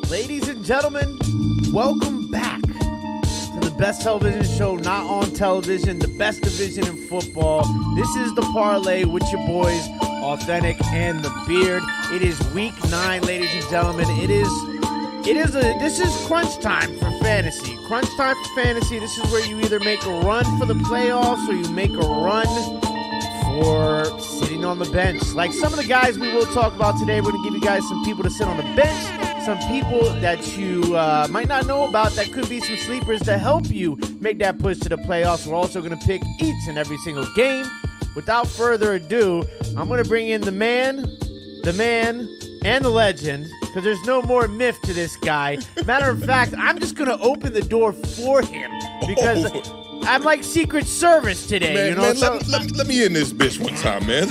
Ladies and gentlemen, welcome back to the best television show not on television, the best division in football. This is The Parlay with your boys, Awthentik and The Beard. It is week 9, ladies and gentlemen. This is crunch time for fantasy. Crunch time for fantasy. This is where you either make a run for the playoffs or you make a run for sitting on the bench. Like some of the guys we will talk about today, we're going to give you guys some people to sit on the bench, some people that you might not know about that could be some sleepers to help you make that push to the playoffs. We're also going to pick each and every single game. Without further ado, I'm going to bring in the man, and the legend, because there's no more myth to this guy. Matter of fact, I'm just going to open the door for him because I'm like Secret Service today. Man, you know? let me in this bitch one time, man.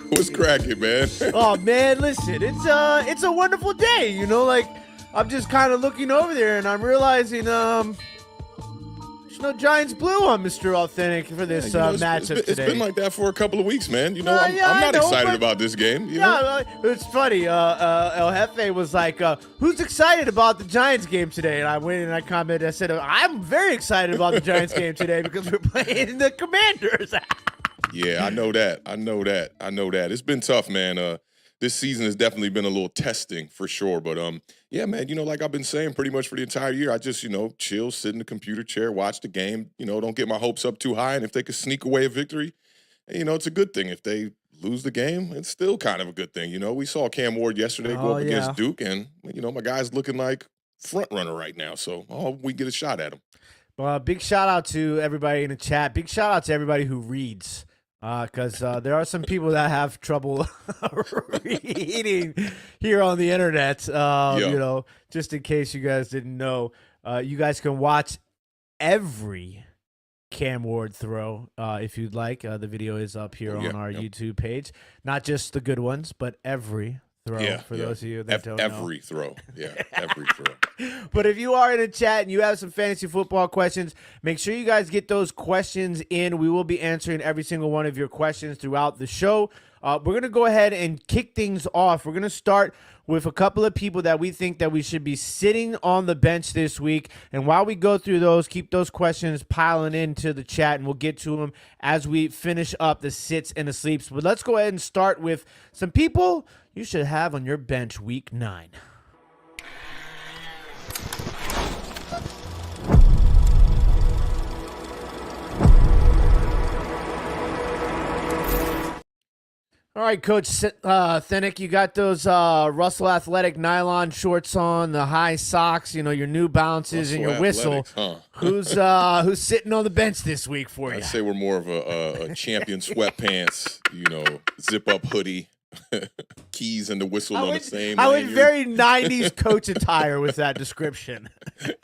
What's cracking, man? Oh, man, listen, it's a wonderful day, you know? Like, I'm just kind of looking over there, and I'm realizing, there's no Giants blue on Mr. Awthentik for this matchup today. It's been like that for a couple of weeks, man. You know, I'm I not know, excited about this game. You know? It's funny. El Jefe was like, who's excited about the Giants game today? And I went and I commented, I said, I'm very excited about the Giants game today because we're playing the Commanders. Yeah, I know that. It's been tough, man. This season has definitely been a little testing for sure. But, yeah, man, you know, like I've been saying pretty much for the entire year, I just, chill, sit in the computer chair, watch the game, don't get my hopes up too high. And if they could sneak away a victory, it's a good thing. If they lose the game, it's still kind of a good thing. We saw Cam Ward yesterday go up against Duke, and, my guy's looking like front runner right now. So we get a shot at him. Well, big shout out to everybody in the chat. Big shout out to everybody who reads. Because there are some people that have trouble reading here on the internet. Just in case you guys didn't know, you guys can watch every Cam Ward throw if you'd like. The video is up here on our YouTube page. Not just the good ones, but every throw for those of you that don't know. Every throw. Yeah, every throw. But if you are in a chat and you have some fantasy football questions, make sure you guys get those questions in. We will be answering every single one of your questions throughout the show. We're going to go ahead and kick things off. We're going to start with a couple of people that we think that we should be sitting on the bench this week. And while we go through those, keep those questions piling into the chat, and we'll get to them as we finish up the sits and the sleeps. But let's go ahead and start with some people you should have on your bench week 9. All right, Coach Awthentik, you got those Russell Athletic nylon shorts on, the high socks, your New Balances, and your whistle. Who's sitting on the bench this week for you? I'd say we're more of a champion sweatpants, zip-up hoodie, keys and the whistle on the same. I went very 90s coach attire with that description.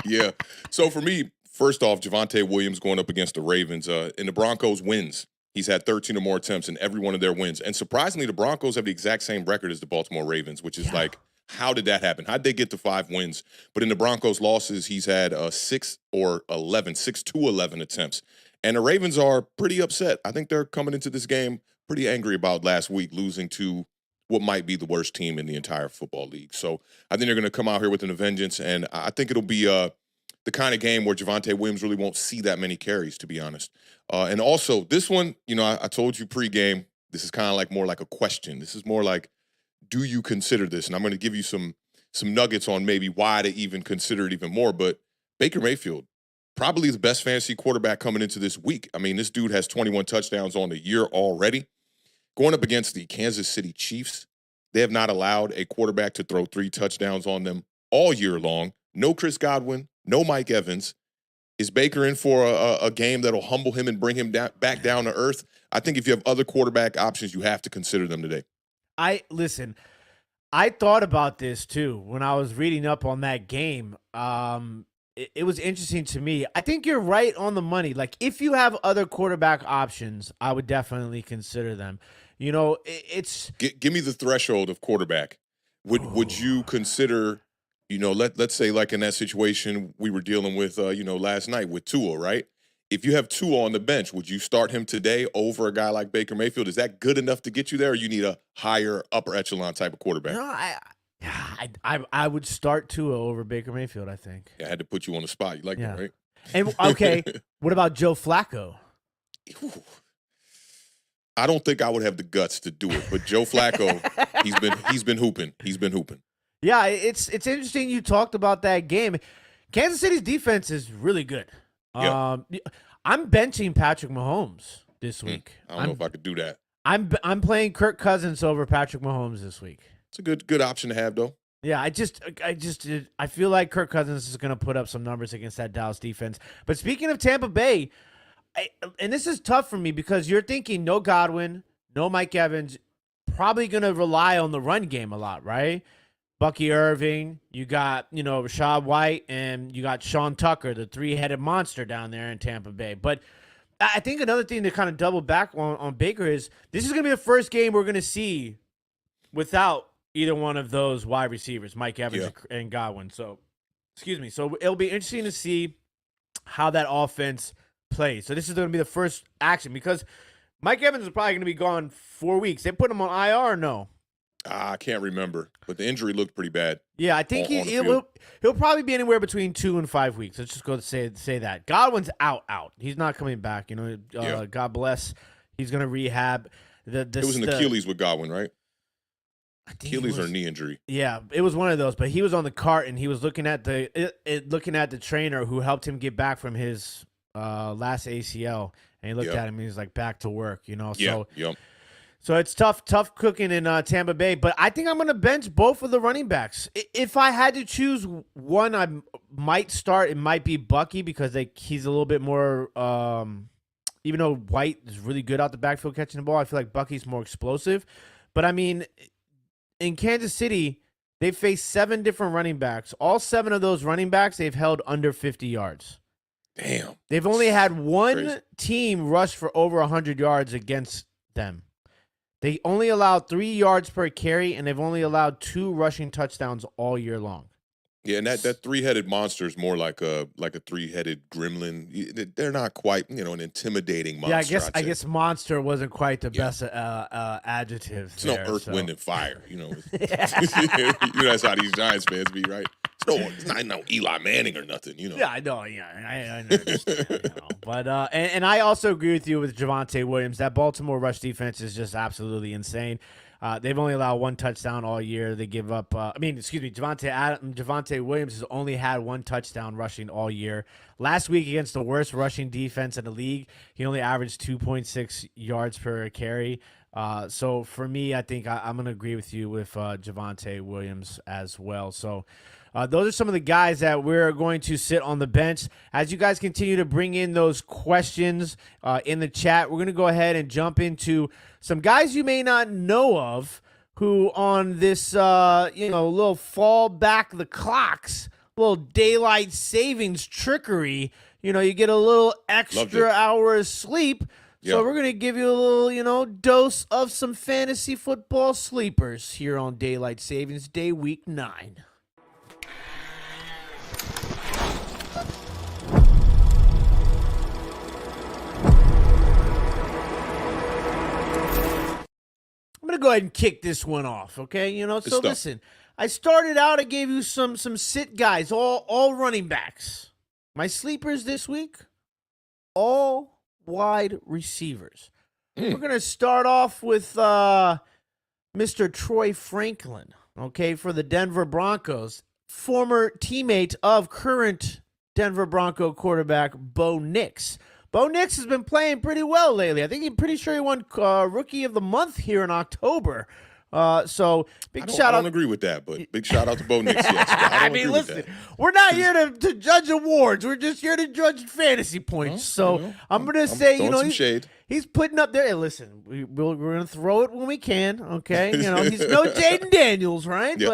Yeah. So for me, first off, Javonte Williams going up against the Ravens, and the Broncos wins. He's had 13 or more attempts in every one of their wins. And surprisingly, the Broncos have the exact same record as the Baltimore Ravens, which is like, how did that happen? How'd they get to 5 wins? But in the Broncos' losses, he's had 6 to 11 attempts. And the Ravens are pretty upset. I think they're coming into this game pretty angry about last week losing to what might be the worst team in the entire football league. So I think they're going to come out here with a vengeance, and I think it'll be the kind of game where Javonte Williams really won't see that many carries, to be honest. And also, this one, I told you pregame, this is kind of like more like a question. This is more like, do you consider this? And I'm going to give you some nuggets on maybe why to even consider it even more. But Baker Mayfield, probably the best fantasy quarterback coming into this week. I mean, this dude has 21 touchdowns on the year already. Going up against the Kansas City Chiefs, they have not allowed a quarterback to throw 3 touchdowns on them all year long. No Chris Godwin, no Mike Evans. Is Baker in for a game that'll humble him and bring him back down to earth? I think if you have other quarterback options, you have to consider them today. I thought about this too when I was reading up on that game. It was interesting to me. I think you're right on the money. Like, if you have other quarterback options, I would definitely consider them. It's give me the threshold of quarterback. Would you consider? Let's say like in that situation we were dealing with, last night with Tua, right? If you have Tua on the bench, would you start him today over a guy like Baker Mayfield? Is that good enough to get you there, or you need a higher upper echelon type of quarterback? No, I would start Tua over Baker Mayfield, I think. Yeah, I had to put you on the spot. You like that, right? And okay, what about Joe Flacco? Ooh. I don't think I would have the guts to do it, but Joe Flacco, he's been hooping. He's been hooping. Yeah, it's interesting you talked about that game. Kansas City's defense is really good. Yeah. I'm benching Patrick Mahomes this week. I don't know if I could do that. I'm playing Kirk Cousins over Patrick Mahomes this week. It's a good option to have, though. Yeah, I feel like Kirk Cousins is going to put up some numbers against that Dallas defense. But speaking of Tampa Bay, and this is tough for me because you're thinking no Godwin, no Mike Evans, probably going to rely on the run game a lot, right? Bucky Irving, you got, Rashad White, and you got Sean Tucker, the three-headed monster down there in Tampa Bay. But I think another thing to kind of double back on Baker is this is going to be the first game we're going to see without either one of those wide receivers, Mike Evans and Godwin. So it'll be interesting to see how that offense plays. So this is going to be the first action because Mike Evans is probably going to be gone 4 weeks. They put him on IR or no? I can't remember, but the injury looked pretty bad. Yeah, I think he'll probably be anywhere between 2 and 5 weeks. Let's just go say that. Godwin's out. He's not coming back. God bless. He's going to rehab. It was an Achilles with Godwin, right? Achilles or knee injury. Yeah, it was one of those. But he was on the cart and he was looking at the trainer who helped him get back from his last ACL, and he looked at him and he was like, back to work. So it's tough cooking in Tampa Bay. But I think I'm going to bench both of the running backs. If I had to choose one, I might start. It might be Bucky because he's a little bit more. Even though White is really good out the backfield catching the ball, I feel like Bucky's more explosive. But I mean, in Kansas City, they faced 7 different running backs. All 7 of those running backs, they've held under 50 yards. Damn. They've only had one team rush for over 100 yards against them. They only allowed 3 yards per carry, and they've only allowed 2 rushing touchdowns all year long. Yeah, and that three-headed monster is more like a three-headed gremlin. They're not quite, an intimidating monster. Yeah, I guess monster wasn't quite the best adjective. It's no earth, wind, and fire. That's how these Giants fans be, right? It's not no Eli Manning or nothing. Yeah, I know. Yeah, I understand. But and I also agree with you with Javonte Williams. That Baltimore rush defense is just absolutely insane. They've only allowed 1 touchdown all year. They give up. Javonte Williams has only had 1 touchdown rushing all year. Last week against the worst rushing defense in the league, he only averaged 2.6 yards per carry. So for me, I think I'm going to agree with you with Javonte Williams as well. So those are some of the guys that we're going to sit on the bench. As you guys continue to bring in those questions in the chat, we're going to go ahead and jump into some guys you may not know of who on this, little fall back the clocks, little daylight savings trickery, you get a little extra hour of sleep. So we're going to give you a little, dose of some fantasy football sleepers here on Daylight Savings Day, Week 9. I'm going to go ahead and kick this one off, okay? So listen, I started out, I gave you some sit guys, all running backs. My sleepers this week, all wide receivers. We're going to start off with Mr. Troy Franklin, okay, for the Denver Broncos, former teammate of current Denver Bronco quarterback Bo Nix. Bo Nix has been playing pretty well lately. I think I'm pretty sure he won Rookie of the Month here in October. So big shout out. I don't agree with that, but big shout out to Bo Nix. Yes, I mean, listen, we're not here to judge awards. We're just here to judge fantasy points. I'm going to say, he's putting up there. Hey, listen, we're going to throw it when we can. Okay, he's no Jaden Daniels, right? He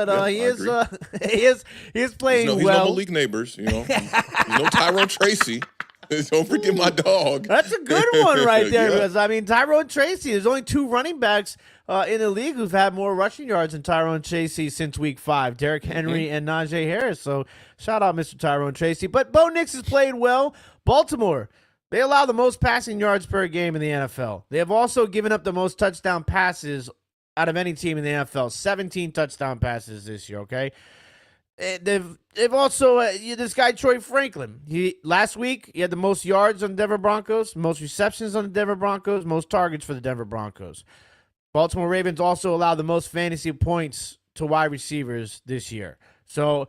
is playing well. He's no Malik Neighbors. He's no Tyrone Tracy. Don't forget my dog. That's a good one right there. Because Tyrone Tracy. There's only 2 running backs in the league who've had more rushing yards than Tyrone Tracy since week 5. Derrick Henry and Najee Harris. So shout out Mr. Tyrone Tracy. But Bo Nix has played well. Baltimore, they allow the most passing yards per game in the NFL. They have also given up the most touchdown passes out of any team in the NFL. 17 touchdown passes this year, okay? They've also this guy Troy Franklin. Last week he had the most yards on the Denver Broncos, most receptions on the Denver Broncos, most targets for the Denver Broncos. Baltimore Ravens also allowed the most fantasy points to wide receivers this year. So,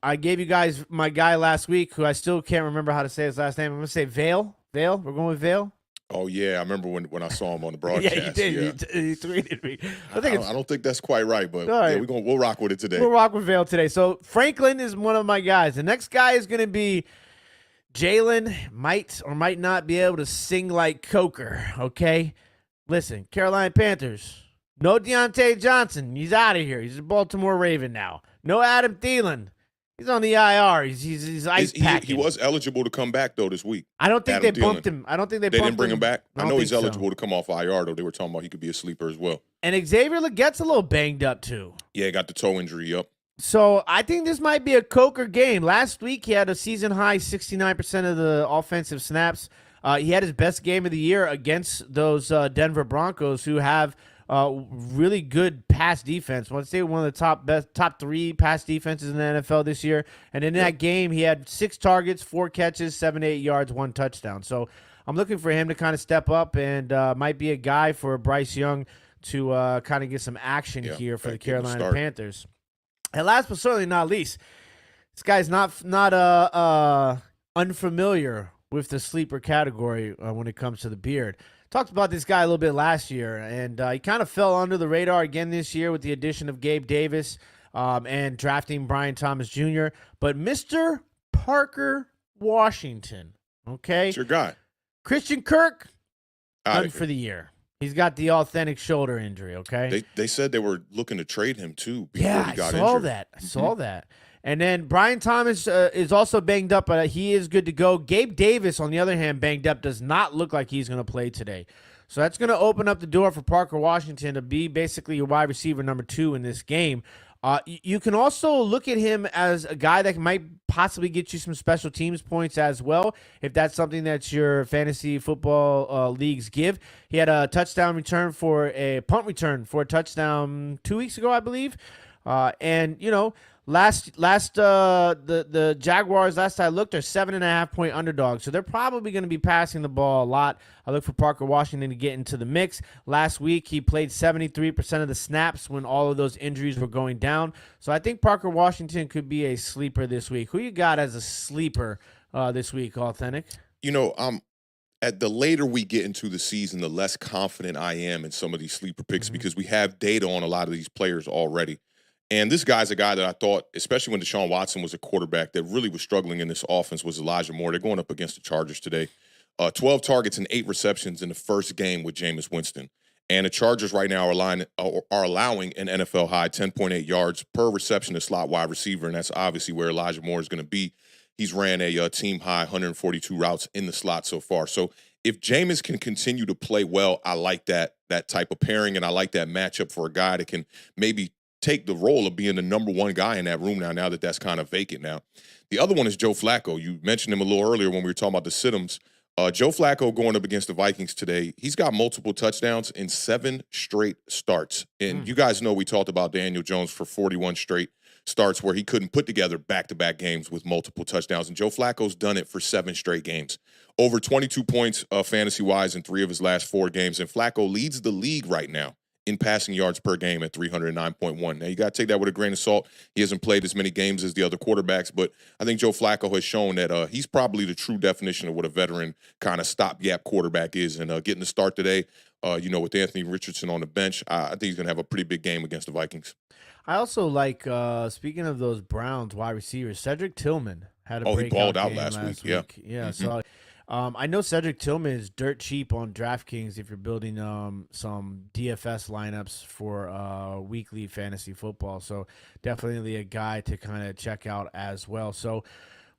I gave you guys my guy last week, who I still can't remember how to say his last name. I'm gonna say Vale. Vale. We're going with Vale. Oh yeah, I remember when I saw him on the broadcast. Yeah, you did. Yeah. You tweeted me. I don't think that's quite right, but right. Yeah, we'll rock with it today. We'll rock with Vale today. So Franklin is one of my guys. The next guy is going to be Jalen. Might or might not be able to sing like Coker. Okay, listen, Carolina Panthers. No Deontay Johnson. He's out of here. He's a Baltimore Raven now. No Adam Thielen. He's on the IR. He's ice packing. He was eligible to come back though this week. I don't think they bumped him. I don't think they didn't bring him back. I know he's eligible so. to come off IR though. They were talking about he could be a sleeper as well. And Xavier Legette's a little banged up too. Yeah, got the toe injury. Yep. So I think this might be a Coker game. Last week he had a season high 69% of the offensive snaps. He had his best game of the year against those Denver Broncos, who have really good pass defense. I'd say one of the top 3 pass defenses in the NFL this year. And in that game, he had 6 targets, 4 catches, 78 yards, 1 touchdown. So I'm looking for him to kind of step up and might be a guy for Bryce Young to kind of get some action here for the Carolina Panthers. And last but certainly not least, this guy's not unfamiliar with the sleeper category when it comes to the beard. Talked about this guy a little bit last year, and he kind of fell under the radar again this year with the addition of Gabe Davis and drafting Brian Thomas Jr. But Mr. Parker Washington, okay? It's your guy. Christian Kirk, done for the year. He's got the authentic shoulder injury, okay? They said they were looking to trade him, too, before he got injured. I saw that. And then Brian Thomas is also banged up, but he is good to go. Gabe Davis, on the other hand, banged up, does not look like he's going to play today. So that's going to open up the door for Parker Washington to be basically your wide receiver number 2 in this game. You can also look at him as a guy that might possibly get you some special teams points as well, if that's something that your fantasy football leagues give. He had a punt return for a touchdown 2 weeks ago, I believe. And the Jaguars, last I looked, are 7.5-point underdogs, so they're probably going to be passing the ball a lot. I look for Parker Washington to get into the mix. Last week, he played 73% of the snaps when all of those injuries were going down. So I think Parker Washington could be a sleeper this week. Who you got as a sleeper this week, Authentic? At the later we get into the season, the less confident I am in some of these sleeper picks because we have data on a lot of these players already. And this guy's a guy that I thought, especially when Deshaun Watson was a quarterback, that really was struggling in this offense was Elijah Moore. They're going up against the Chargers today. 12 targets and 8 receptions in the first game with Jameis Winston. And the Chargers right now are allowing an NFL high 10.8 yards per reception to slot wide receiver, and that's obviously where Elijah Moore is going to be. He's ran a team high 142 routes in the slot so far. So if Jameis can continue to play well, I like that type of pairing, and I like that matchup for a guy that can maybe take the role of being the number 1 guy in that room now that that's kind of vacant now. The other one is Joe Flacco. You mentioned him a little earlier when we were talking about the sit-ems. Joe Flacco going up against the Vikings today, he's got multiple touchdowns in 7 straight starts. And you guys know we talked about Daniel Jones for 41 straight starts where he couldn't put together back-to-back games with multiple touchdowns. And Joe Flacco's done it for 7 straight games. Over 22 points fantasy-wise in 3 of his last 4 games. And Flacco leads the league right now in passing yards per game at 309.1. Now, you got to take that with a grain of salt. He hasn't played as many games as the other quarterbacks, but I think Joe Flacco has shown that he's probably the true definition of what a veteran kind of stopgap quarterback is. And getting the start today, with Anthony Richardson on the bench, I think he's going to have a pretty big game against the Vikings. I also like, speaking of those Browns wide receivers, Cedric Tillman had a breakout he balled out game last week. Yeah, so I know Cedric Tillman is dirt cheap on DraftKings if you're building some DFS lineups for weekly fantasy football. So definitely a guy to kind of check out as well. So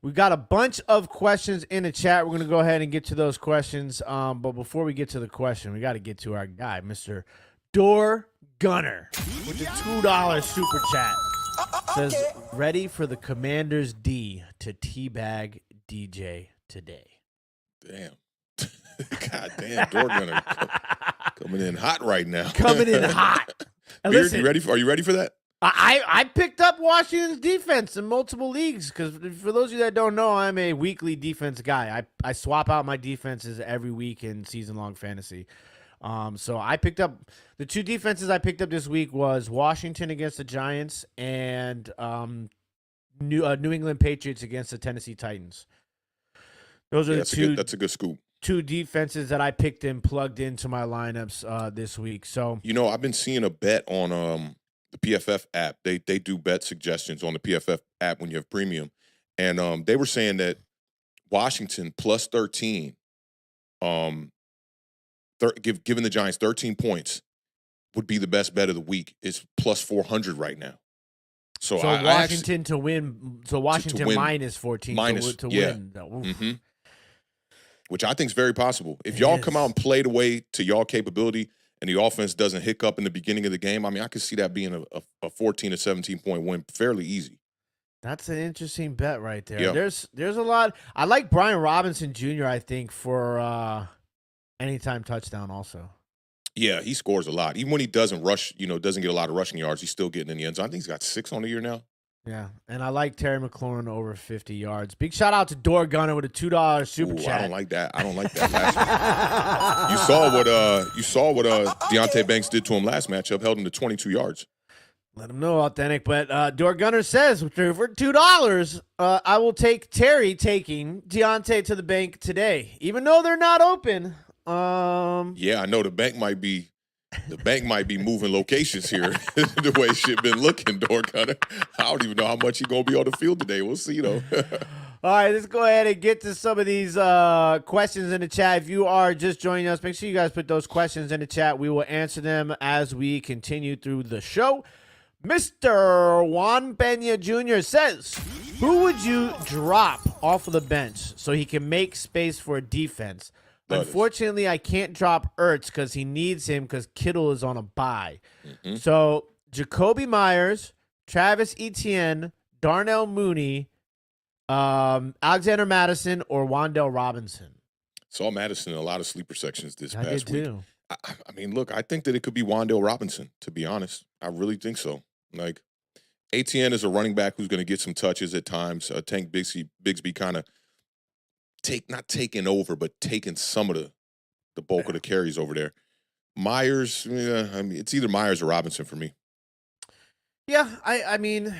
we've got a bunch of questions in the chat. We're going to go ahead and get to those questions. But before we get to the question, we got to get to our guy, Mr. Door Gunner, with the $2 super chat. Says, ready for the Commanders D to teabag DJ today. Damn. God damn, Door Gunner. Coming in hot right now. Coming in hot. And Beard, listen, are you ready for that? I picked up Washington's defense in multiple leagues because for those of you that don't know, I'm a weekly defense guy. I swap out my defenses every week in season-long fantasy. So I picked up the two defenses I picked up this week was Washington against the Giants and New England Patriots against the Tennessee Titans. Those are that's a good scoop. Two defenses that I picked and plugged into my lineups this week. So I've been seeing a bet on the PFF app. They do bet suggestions on the PFF app when you have premium, and they were saying that Washington plus 13, giving the Giants 13 points would be the best bet of the week. It's plus 400 right now. So Washington to win. So Washington win, minus 14 to win. Mm-hmm. Which I think is very possible. If y'all come out and play the way to y'all capability and the offense doesn't hiccup in the beginning of the game, I mean, I could see that being a 14 to 17-point win fairly easy. That's an interesting bet right there. Yeah. There's a lot. I like Brian Robinson Jr., I think, for anytime touchdown also. Yeah, he scores a lot. Even when he doesn't rush, doesn't get a lot of rushing yards, he's still getting in the end zone. I think he's got 6 on the year now. Yeah, and I like Terry McLaurin over 50 yards. Big shout out to Door Gunner with a $2 super chat. I don't like that. Last week. You saw what Deontay Banks did to him last matchup, held him to 22 yards. Let him know, Authentic. But Door Gunner says for $2, I will take Terry taking Deontay to the bank today, even though they're not open. Yeah, I know the bank might be moving locations here the way shit been looking, Door Gunner. I don't even know how much he's gonna be on the field today. We'll see though. All right, let's go ahead and get to some of these questions in the chat. If you are just joining us, make sure you guys put those questions in the chat. We will answer them as we continue through the show. Mr. Juan Pena Jr. says, who would you drop off of the bench so he can make space for a defense? Unfortunately, I can't drop Ertz because he needs him because Kittle is on a bye. Mm-hmm. So, Jacoby Myers, Travis Etienne, Darnell Mooney, Alexander Madison, or Wan'Dale Robinson. Saw Madison in a lot of sleeper sections this past week. Too. I mean, look, I think that it could be Wan'Dale Robinson, to be honest. I really think so. Like, Etienne is a running back who's going to get some touches at times. Tank Bigsby kind of not taking over, but taking some of the bulk of the carries over there. Myers, I mean, it's either Myers or Robinson for me. Yeah, I mean,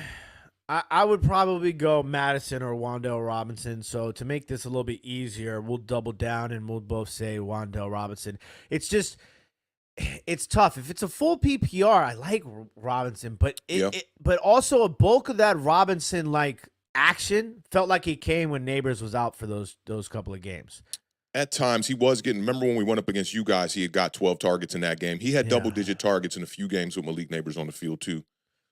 I would probably go Madison or Wan'Dale Robinson. So to make this a little bit easier, we'll double down and we'll both say Wan'Dale Robinson. It's tough. If it's a full PPR, I like Robinson, but but also a bulk of that Robinson action felt like he came when Neighbors was out for those couple of games. At times, he was getting. Remember when we went up against you guys? He had got 12 targets in that game. He had double-digit targets in a few games with Malik Neighbors on the field too.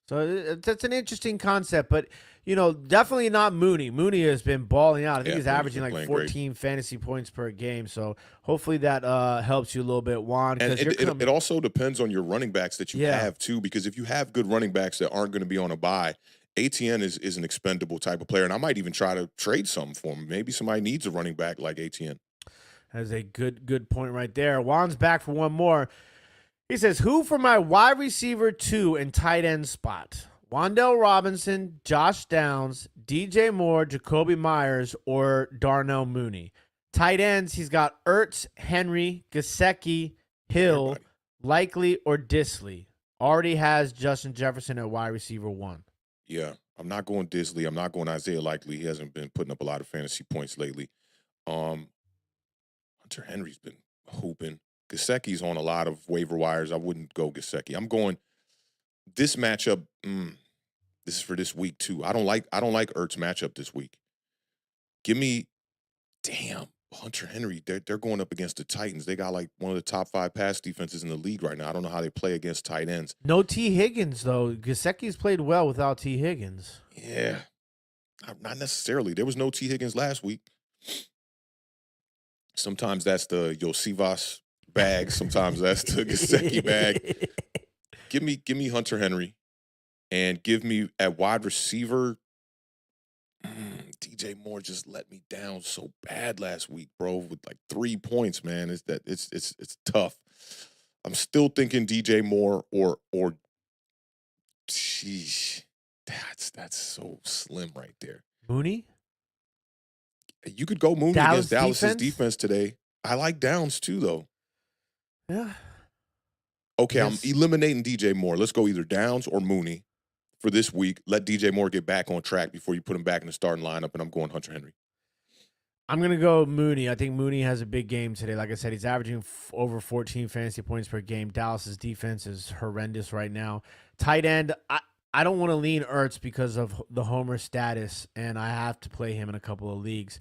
So that's an interesting concept, but definitely not Mooney. Mooney has been balling out. I think he's averaging 14 fantasy points per game. So hopefully that helps you a little bit, Juan. And it also depends on your running backs that you have too, because if you have good running backs that aren't going to be on a bye, ATN is an expendable type of player, and I might even try to trade something for him. Maybe somebody needs a running back like ATN. That's a good point right there. Juan's back for one more. He says, who for my wide receiver 2 and tight end spot? Wan'Dale Robinson, Josh Downs, DJ Moore, Jacoby Myers, or Darnell Mooney? Tight ends, he's got Ertz, Henry, Gesicki, Hill, Likely, or Disley. Already has Justin Jefferson at wide receiver 1. Yeah, I'm not going Disley. I'm not going Isaiah Likely. He hasn't been putting up a lot of fantasy points lately. Hunter Henry's been hooping. Gesicki's on a lot of waiver wires. I wouldn't go Gesicki. I'm going this matchup. This is for this week too. I don't like Ertz matchup this week. Give me, Hunter Henry. They're going up against the Titans. They got one of the top 5 pass defenses in the league right now. I don't know how they play against tight ends. No T. Higgins though. Gesicki's played well without T. Higgins. Yeah, not necessarily. There was no T. Higgins last week. Sometimes that's the Yosivas bag. Sometimes that's the Gesicki bag. Give me Hunter Henry, and give me at wide receiver. DJ Moore just let me down so bad last week, bro, with 3 points. Man, it's tough. I'm still thinking DJ Moore or sheesh. That's so slim right there. Mooney? You could go Mooney Dallas against Dallas's defense today. I like Downs too, though. Yeah. Okay, Yes. I'm eliminating DJ Moore. Let's go either Downs or Mooney for this week. Let DJ Moore get back on track before you put him back in the starting lineup, and I'm going Hunter Henry. I'm going to go Mooney. I think Mooney has a big game today. Like I said, he's averaging over 14 fantasy points per game. Dallas's defense is horrendous right now. Tight end, I don't want to lean Ertz because of the homer status, and I have to play him in a couple of leagues.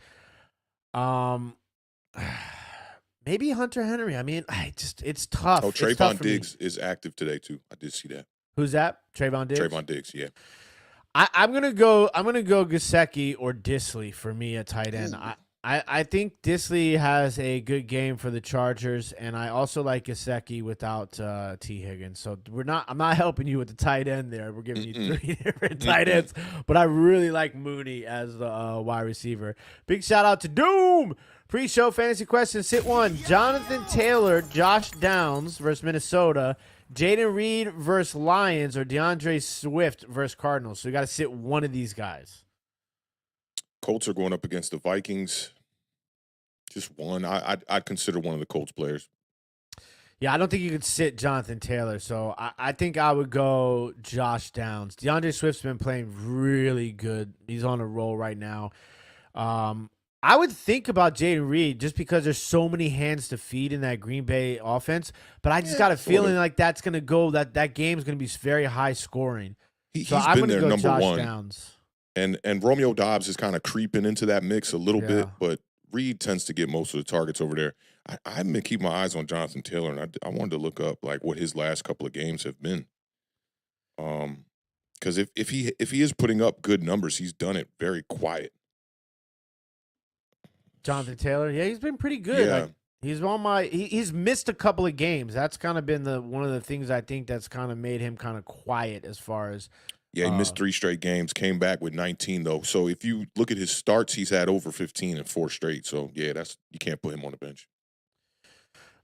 Maybe Hunter Henry. I mean, it's tough. Oh, It's tough Trayvon for Diggs me. is active today too. I did see that. Who's that? Trayvon Diggs? Trayvon Diggs, yeah. I'm gonna go Gesicki or Disley for me at tight end. I think Disley has a good game for the Chargers, and I also like Gesicki without T. Higgins. So I'm not helping you with the tight end there. We're giving you 3 different tight ends, but I really like Mooney as the wide receiver. Big shout out to Doom. Pre-show fantasy question, sit 1. Jonathan Taylor, Josh Downs versus Minnesota. Jaden Reed versus Lions, or DeAndre Swift versus Cardinals. So you got to sit one of these guys. Colts are going up against the Vikings. Just one. I'd consider one of the Colts players. Yeah, I don't think you could sit Jonathan Taylor, so I think I would go Josh Downs. DeAndre Swift's been playing really good. He's on a roll right now. I would think about Jaden Reed just because there's so many hands to feed in that Green Bay offense, but I just got a feeling like that's going to go, that game's going to be very high scoring. He's been there number Josh one. Downs. And Romeo Doubs is kind of creeping into that mix a little bit, but Reed tends to get most of the targets over there. I haven't been keeping my eyes on Jonathan Taylor, and I wanted to look up like what his last couple of games have been. Because if he is putting up good numbers, he's done it very quiet. Jonathan Taylor, yeah, he's been pretty good. Yeah. Like, he's on he's missed a couple of games. That's kind of been one of the things I think that's kind of made him kind of quiet as far as. Yeah, he missed 3 straight games, came back with 19 though. So if you look at his starts, he's had over 15 in 4 straight. So yeah, you can't put him on the bench.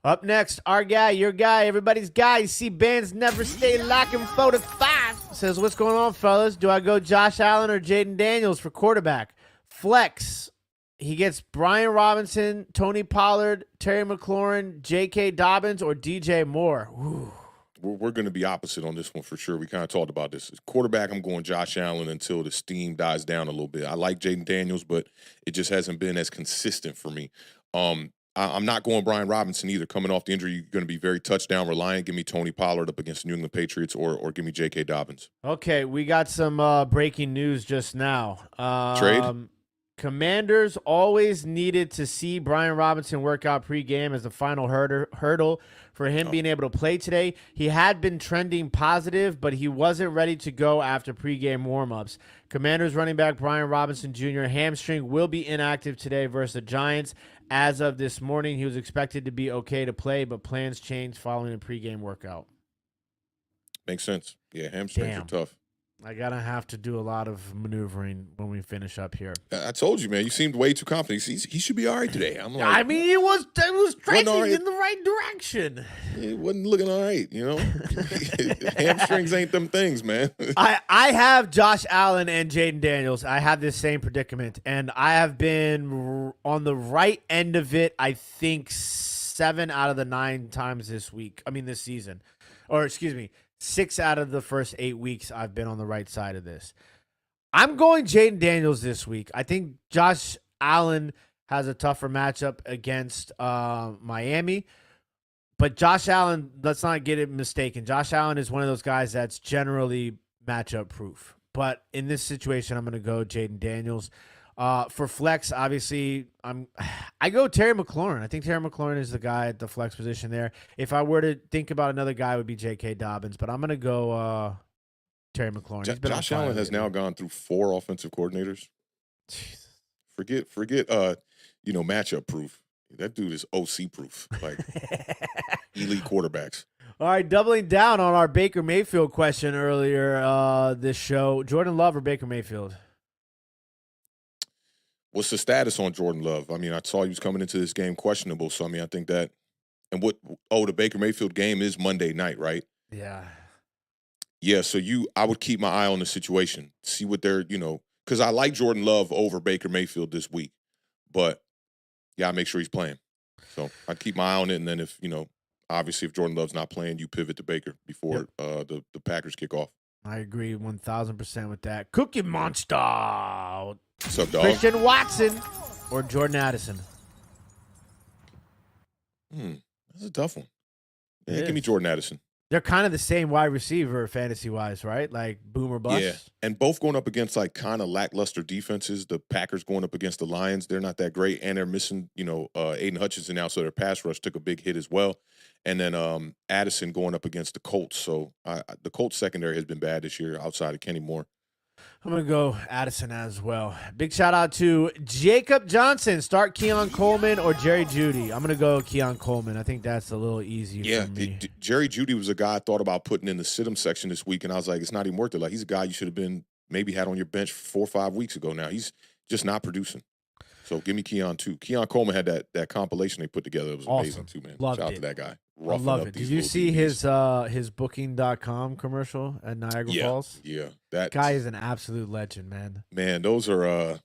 Up next, our guy, your guy, everybody's guy. You see, bands never stay locking 4 to 5. Says, what's going on, fellas? Do I go Josh Allen or Jaden Daniels for quarterback? Flex. He gets Brian Robinson, Tony Pollard, Terry McLaurin, J.K. Dobbins, or DJ Moore. Ooh. We're going to be opposite on this one for sure. We kind of talked about this. Quarterback, I'm going Josh Allen until the steam dies down a little bit. I like Jaden Daniels, but it just hasn't been as consistent for me. I'm not going Brian Robinson either. Coming off the injury, you're going to be very touchdown reliant. Give me Tony Pollard up against the New England Patriots, or give me J.K. Dobbins. Okay, we got some breaking news just now. Trade? Commanders always needed to see Brian Robinson work out pregame as the final hurdle for him being able to play today. He had been trending positive, but he wasn't ready to go after pregame warmups. Commanders running back Brian Robinson Jr. hamstring will be inactive today versus the Giants. As of this morning, he was expected to be okay to play, but plans changed following a pregame workout. Makes sense. Yeah, hamstrings are tough. I gotta have to do a lot of maneuvering when we finish up here. I told you, man. You seemed way too confident. He should be all right today. I'm like, I mean, it was trending in the right direction. It wasn't looking all right, you know. Hamstrings ain't them things, man. I have Josh Allen and Jaden Daniels. I have this same predicament, and I have been on the right end of it. I think 7 out of the 9 times this season, or excuse me. 6 out of the first 8 weeks, I've been on the right side of this. I'm going Jaden Daniels this week. I think Josh Allen has a tougher matchup against Miami. But Josh Allen, let's not get it mistaken. Josh Allen is one of those guys that's generally matchup proof. But in this situation, I'm going to go Jaden Daniels. For flex, obviously, I go Terry McLaurin. I think Terry McLaurin is the guy at the flex position there. If I were to think about another guy, it would be J.K. Dobbins, but I'm going to go Terry McLaurin. Josh Allen has now gone through 4 offensive coordinators. Jesus. Forget matchup proof. That dude is OC proof, like elite quarterbacks. All right, doubling down on our Baker Mayfield question earlier this show. Jordan Love or Baker Mayfield? What's the status on Jordan Love? I mean, I saw he was coming into this game questionable, so I mean, I think that And the Baker Mayfield game is Monday night, right? Yeah. Yeah, so I would keep my eye on the situation, see what they're, because I like Jordan Love over Baker Mayfield this week, but gotta make sure he's playing. So I'd keep my eye on it, and then if, obviously if Jordan Love's not playing, you pivot to Baker before the Packers kick off. I agree 1,000% with that. Cookie Monster. What's up, dog? Christian Watson or Jordan Addison? That's a tough one. Yeah, give me Jordan Addison. They're kind of the same wide receiver fantasy-wise, right? Like boom or bust? Yeah, and both going up against like kind of lackluster defenses. The Packers going up against the Lions, they're not that great, and they're missing, Aiden Hutchinson now, so their pass rush took a big hit as well. And then Addison going up against the Colts. So the Colts secondary has been bad this year outside of Kenny Moore. I'm going to go Addison as well. Big shout out to Jacob Johnson. Start Keon Coleman or Jerry Jeudy. I'm going to go Keon Coleman. I think that's a little easier for me. Jerry Jeudy was a guy I thought about putting in the sit-him section this week, and I was like, it's not even worth it. Like, he's a guy you should have been maybe had on your bench 4 or 5 weeks ago now. He's just not producing. So give me Keon, too. Keon Coleman had that compilation they put together. It was amazing, too, man. Loved Shout out it. to that guy. I love it. Did you see his booking.com commercial at Niagara Falls? Yeah. That guy is an absolute legend, man. Man, those are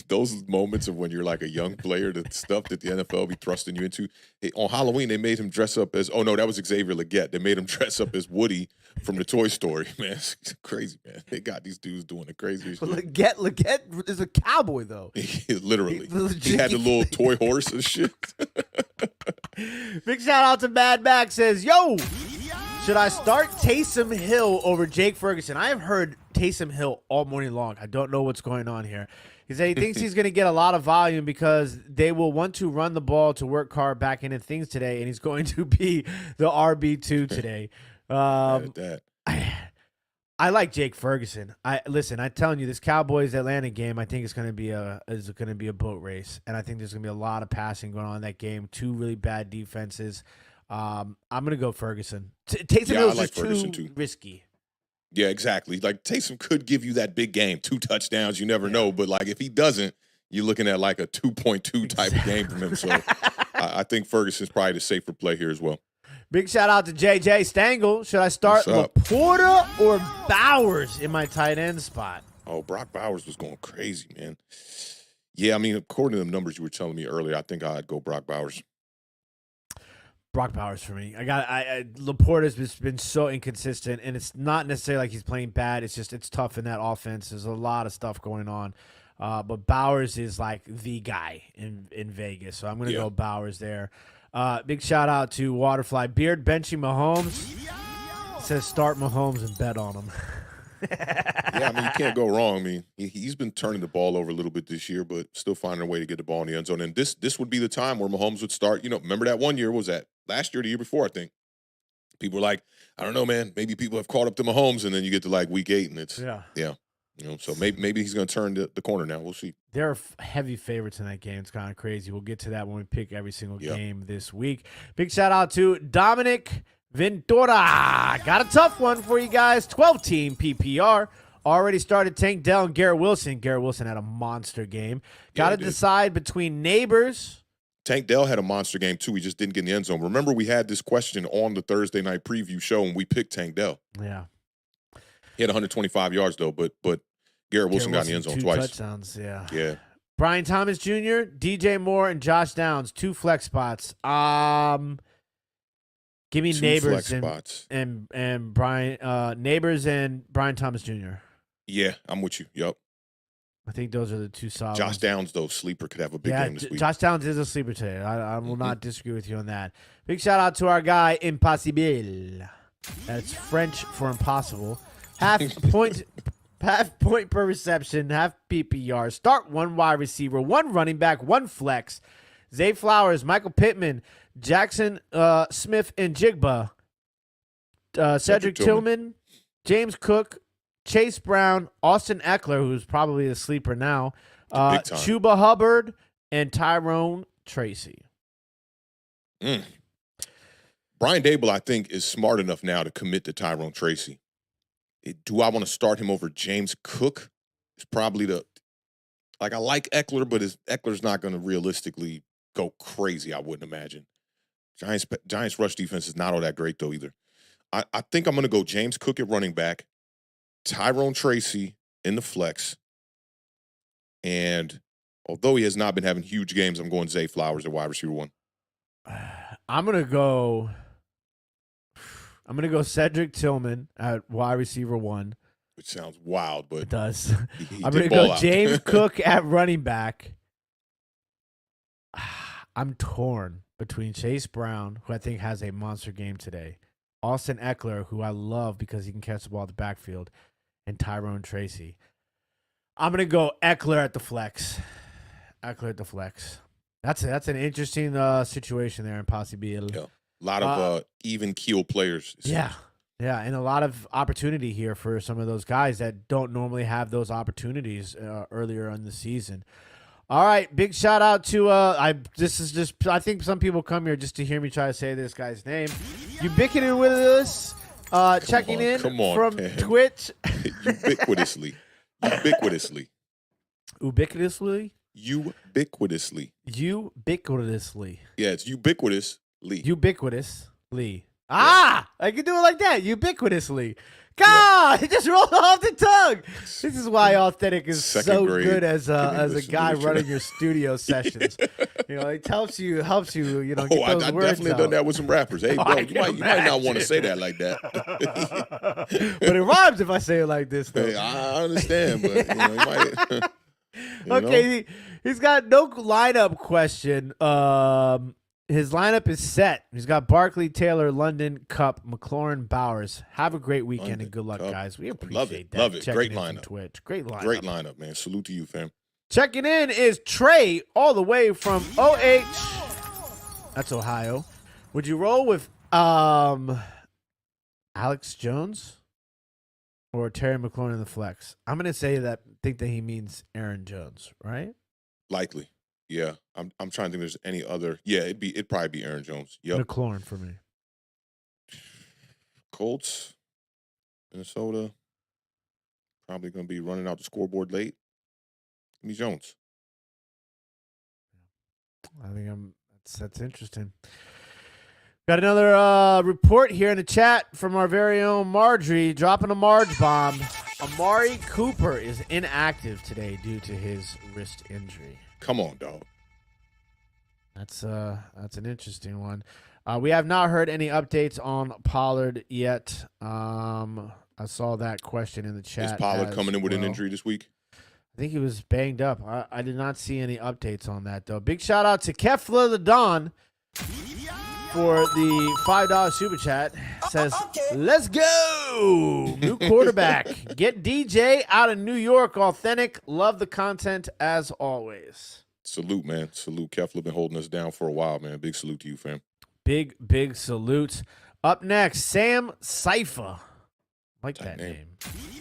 those moments of when you're like a young player, the stuff that the NFL be thrusting you into. On Halloween, they made him dress up as, that was Xavier Leggett. They made him dress up as Woody from the Toy Story. Man, it's crazy, man. They got these dudes doing the craziest shit. Leggett is a cowboy, though. Literally. He had the little toy horse and shit. Big shout out to Mad Max says, yo, should I start Taysom Hill over Jake Ferguson? I have heard Taysom Hill all morning long. I don't know what's going on here. He said he thinks he's going to get a lot of volume because they will want to run the ball to work hard back into things today, and he's going to be the RB2 today. I like Jake Ferguson. I'm telling you, this Cowboys Atlanta game, I think is going to be a boat race, and I think there's going to be a lot of passing going on in that game. 2 really bad defenses. I'm going to go Ferguson. Taysom Hill is just too risky. Yeah, exactly. Like, Taysom could give you that big game, 2 touchdowns. You never know. But, like, if he doesn't, you're looking at, like, a 2.2 type of game from him. So I think Ferguson's probably the safer play here as well. Big shout out to JJ Stangl. Should I start Laporta or Bowers in my tight end spot? Oh, Brock Bowers was going crazy, man. Yeah, I mean, according to the numbers you were telling me earlier, I think I'd go Brock Bowers. Brock Bowers for me. Laporta's been so inconsistent, and it's not necessarily like he's playing bad. It's just it's tough in that offense. There's a lot of stuff going on, but Bowers is like the guy in Vegas, so I'm gonna go Bowers there. Big shout out to Waterfly Beard benching Mahomes. It says start Mahomes and bet on him. Yeah, I mean, you can't go wrong. I mean, he's been turning the ball over a little bit this year, but still finding a way to get the ball in the end zone. And this would be the time where Mahomes would start. Remember that one year? What was that? Last year, the year before, I think. People were like, I don't know, man. Maybe people have caught up to Mahomes, and then you get to like week 8, and it's so maybe he's going to turn the corner now. We'll see. They're heavy favorites in that game. It's kind of crazy. We'll get to that when we pick every single game this week. Big shout out to Dominic Ventura. Got a tough one for you guys. 12-team PPR. Already started Tank Dell and Garrett Wilson. Garrett Wilson had a monster game. Got to decide between Neighbors. Tank Dell had a monster game, too. He just didn't get in the end zone. Remember, we had this question on the Thursday night preview show, and we picked Tank Dell. Yeah. He had 125 yards, though, but Garrett Wilson got in the end zone 2 twice. Touchdowns, yeah. Yeah. Brian Thomas Jr., DJ Moore, and Josh Downs, 2 flex spots. Give me Neighbors and Brian Neighbors and Brian Thomas Jr. Yeah, I'm with you. Yep. I think those are the 2 solid Josh ones. Downs, though, sleeper, could have a big game this week. Josh Downs is a sleeper today. I will not disagree with you on that. Big shout out to our guy, Impossible. That's French for impossible. Half point per reception, half PPR. Start 1 wide receiver, 1 running back, 1 flex. Zay Flowers, Michael Pittman, Jackson Smith and Jigba, Cedric Tillman, James Cook, Chase Brown, Austin Eckler, who's probably a sleeper now, Chuba Hubbard, and Tyrone Tracy. Brian Dable, I think, is smart enough now to commit to Tyrone Tracy. Do I want to start him over James Cook? It's probably I like Eckler, but Eckler's not going to realistically go crazy, I wouldn't imagine. Giants rush defense is not all that great though either. I think I'm going to go James Cook at running back, Tyrone Tracy in the flex, and although he has not been having huge games, I'm going Zay Flowers at wide receiver 1. I'm gonna go Cedric Tillman at wide receiver 1. Which sounds wild, but it does. He I'm gonna go James Cook at running back. I'm torn between Chase Brown, who I think has a monster game today, Austin Eckler, who I love because he can catch the ball at the backfield, and Tyrone Tracy. I'm gonna go Eckler at the flex. That's an interesting situation there in Possible. Yeah. A lot of even keel players. Yeah, and a lot of opportunity here for some of those guys that don't normally have those opportunities earlier in the season. All right, big shout out to I think some people come here just to hear me try to say this guy's name. Ubiquitous with us, checking in from man. Twitch. Ubiquitously. Ubiquitously? Ubiquitously. Yeah, it's ubiquitously. Ubiquitously. I can do it like that. Ubiquitously. God, it just rolled off the tongue. This is why Awthentik is so good as a guy running your studio sessions. It helps you, get those I words definitely out. done that with some rappers. Hey, bro, you might not want to say that like that. But it rhymes if I say it like this, though. Hey, I understand, but you might. Okay, he's got no lineup question. His lineup is set. He's got Barkley, Taylor, London, Cup, McLaurin, Bowers. Have a great weekend London, and good luck, Cup. guys. We appreciate that. Love it. Checking Great in from lineup. Twitch. Great lineup. Great lineup, man. Salute to you, fam. Checking in is Trey, all the way from OH. That's Ohio. Would you roll with Alex Jones or Terry McLaurin in the flex? I'm gonna think that he means Aaron Jones, right? Likely. Yeah, I'm trying to think. There's any other? Yeah, it'd probably be Aaron Jones. Yep. McLaurin for me. Colts, Minnesota, probably gonna be running out the scoreboard late. Give me Jones. I think that's interesting. Got another report here in the chat from our very own Marjorie, dropping a Marge bomb. Amari Cooper is inactive today due to his wrist injury. Come on, dog. That's an interesting one. We have not heard any updates on Pollard yet. I saw that question in the chat. Is Pollard coming in with an injury this week? I think he was banged up. I did not see any updates on that, though. Big shout out to Kefla the Don for the $5 super chat. Says, let's go. New quarterback. Get DJ out of New York. Awthentik. Love the content as always. Salute, man. Salute. Kefla been holding us down for a while, man. Big salute to you, fam. Big salute. Up next, Sam Seifa. Like that name.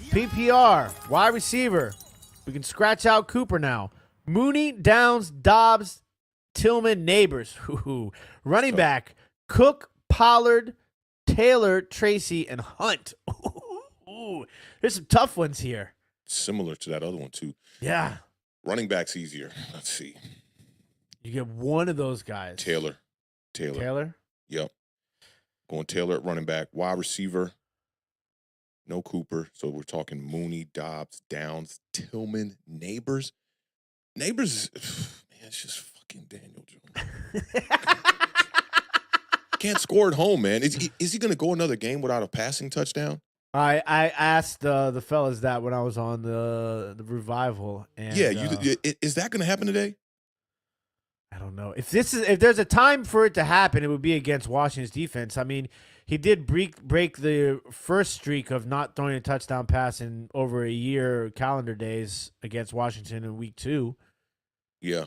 PPR, wide receiver. We can scratch out Cooper now. Mooney, Downs, Dobbs, Tillman, Neighbors. Running back, Cook, Pollard, Taylor, Tracy, and Hunt. Ooh, there's some tough ones here. Similar to that other one, too. Yeah. Running back's easier. Let's see. You get one of those guys. Taylor? Yep. Going Taylor at running back. Wide receiver. No Cooper. So we're talking Mooney, Dobbs, Downs, Tillman, Neighbors. Neighbors, man, it's just fucking Daniel Jones. Can't score at home, man. Is he going to go another game without a passing touchdown? I asked the fellas that when I was on the revival. And, is that going to happen today? I don't know. If there's a time for it to happen, it would be against Washington's defense. I mean, he did break the first streak of not throwing a touchdown pass in over a year calendar days against Washington in week 2. Yeah.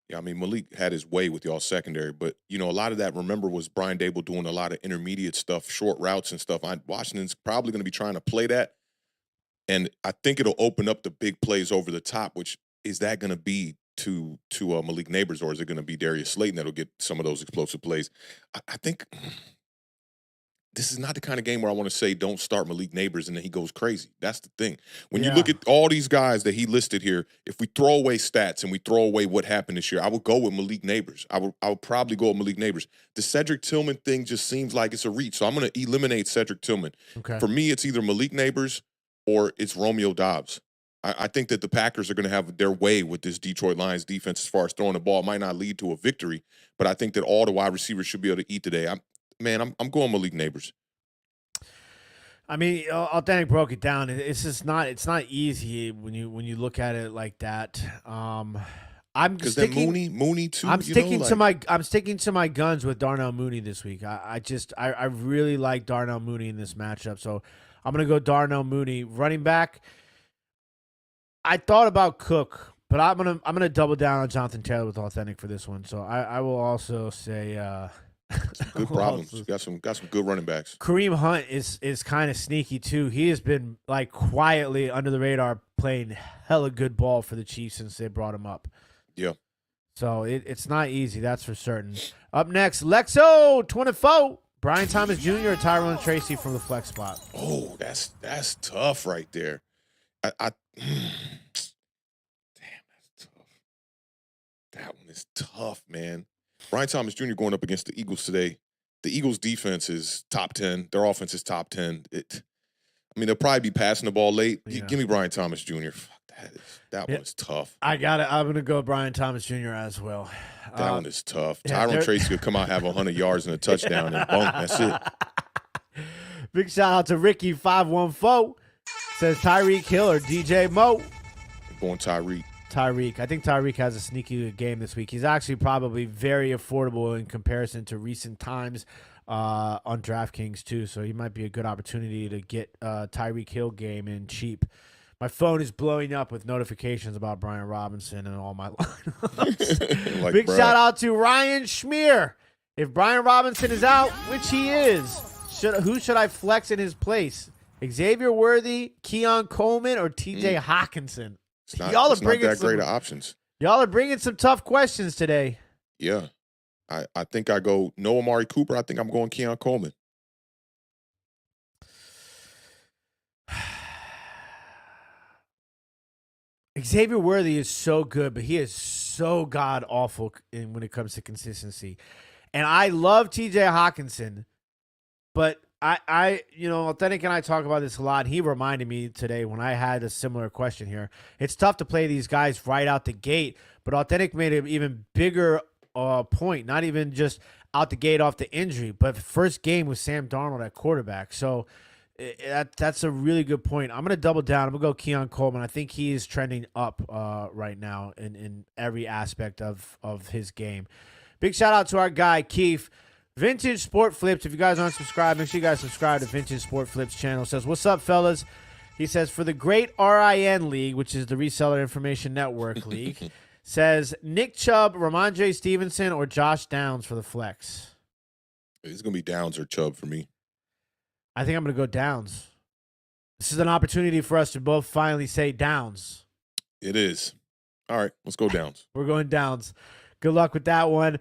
Yeah, I mean, Malik had his way with y'all secondary, but, a lot of that, remember, was Brian Dable doing a lot of intermediate stuff, short routes and stuff. Washington's probably going to be trying to play that, and I think it'll open up the big plays over the top, which is that going to be to Malik Neighbors, or is it going to be Darius Slayton that'll get some of those explosive plays? I think this is not the kind of game where I want to say don't start Malik Neighbors and then he goes crazy. That's the thing. When you look at all these guys that he listed here, if we throw away stats and we throw away what happened this year, I would go with Malik Neighbors. I would probably go with Malik Neighbors. The Cedric Tillman thing just seems like it's a reach, so I'm going to eliminate Cedric Tillman. Okay. For me, it's either Malik Neighbors or it's Romeo Doubs. I think that the Packers are going to have their way with this Detroit Lions defense as far as throwing the ball. It might not lead to a victory, but I think that all the wide receivers should be able to eat today. I'm going Malik Neighbors. I mean, Awthentik broke it down. It's just not. It's not easy when you look at it like that. I'm sticking Mooney too. I'm sticking to my guns with Darnell Mooney this week. I really like Darnell Mooney in this matchup, so I'm gonna go Darnell Mooney running back. I thought about Cook, but I'm gonna double down on Jonathan Taylor with Awthentik for this one. So I will also say good problems. Got some good running backs. Kareem Hunt is kind of sneaky too. He has been like quietly under the radar playing hella good ball for the Chiefs since they brought him up. Yeah. So it's not easy, that's for certain. Up next, Lexo 24. Brian Thomas Jr. or Tyrone Tracy from the flex spot. Oh, that's tough right there. Damn, that's tough. That one is tough, man. Brian Thomas Jr. going up against the Eagles today. The Eagles' defense is top 10. Their offense is top 10. They'll probably be passing the ball late. Yeah. Give me Brian Thomas Jr. Fuck, that one is tough. I'm going to go Brian Thomas Jr. as well. That one is tough. Tyrone Tracy could come out, have 100 yards and a touchdown, and boom, that's it. Big shout out to Ricky514. Says Tyreek Hill or DJ Moe. I'm going Tyreek. I think Tyreek has a sneaky game this week. He's actually probably very affordable in comparison to recent times on DraftKings too. So he might be a good opportunity to get Tyreek Hill game in cheap. My phone is blowing up with notifications about Brian Robinson and all my lineups. Big shout out to Ryan Schmier. If Brian Robinson is out, which he is, who should I flex in his place? Xavier Worthy, Keon Coleman, or T.J. Hawkinson? Y'all are bringing not that great of options. Y'all are bringing some tough questions today. Yeah. I think I go no Amari Cooper. I think I'm going Keon Coleman. Xavier Worthy is so good, but he is so god-awful when it comes to consistency. And I love T.J. Hawkinson, but Awthentik and I talk about this a lot. He reminded me today when I had a similar question here. It's tough to play these guys right out the gate, but Awthentik made an even bigger point, not even just out the gate off the injury, but first game with Sam Darnold at quarterback. So that's a really good point. I'm going to double down. I'm going to go Keon Coleman. I think he is trending up right now in every aspect of his game. Big shout out to our guy, Keith. Vintage Sport Flips. If you guys aren't subscribed, make sure you guys subscribe to Vintage Sport Flips channel. Says, what's up, fellas? He says, for the great RIN League, which is the Reseller Information Network League, says Nick Chubb, Ramondre Stevenson, or Josh Downs for the flex. It's going to be Downs or Chubb for me. I think I'm going to go Downs. This is an opportunity for us to both finally say Downs. It is. All right, let's go Downs. We're going Downs. Good luck with that one.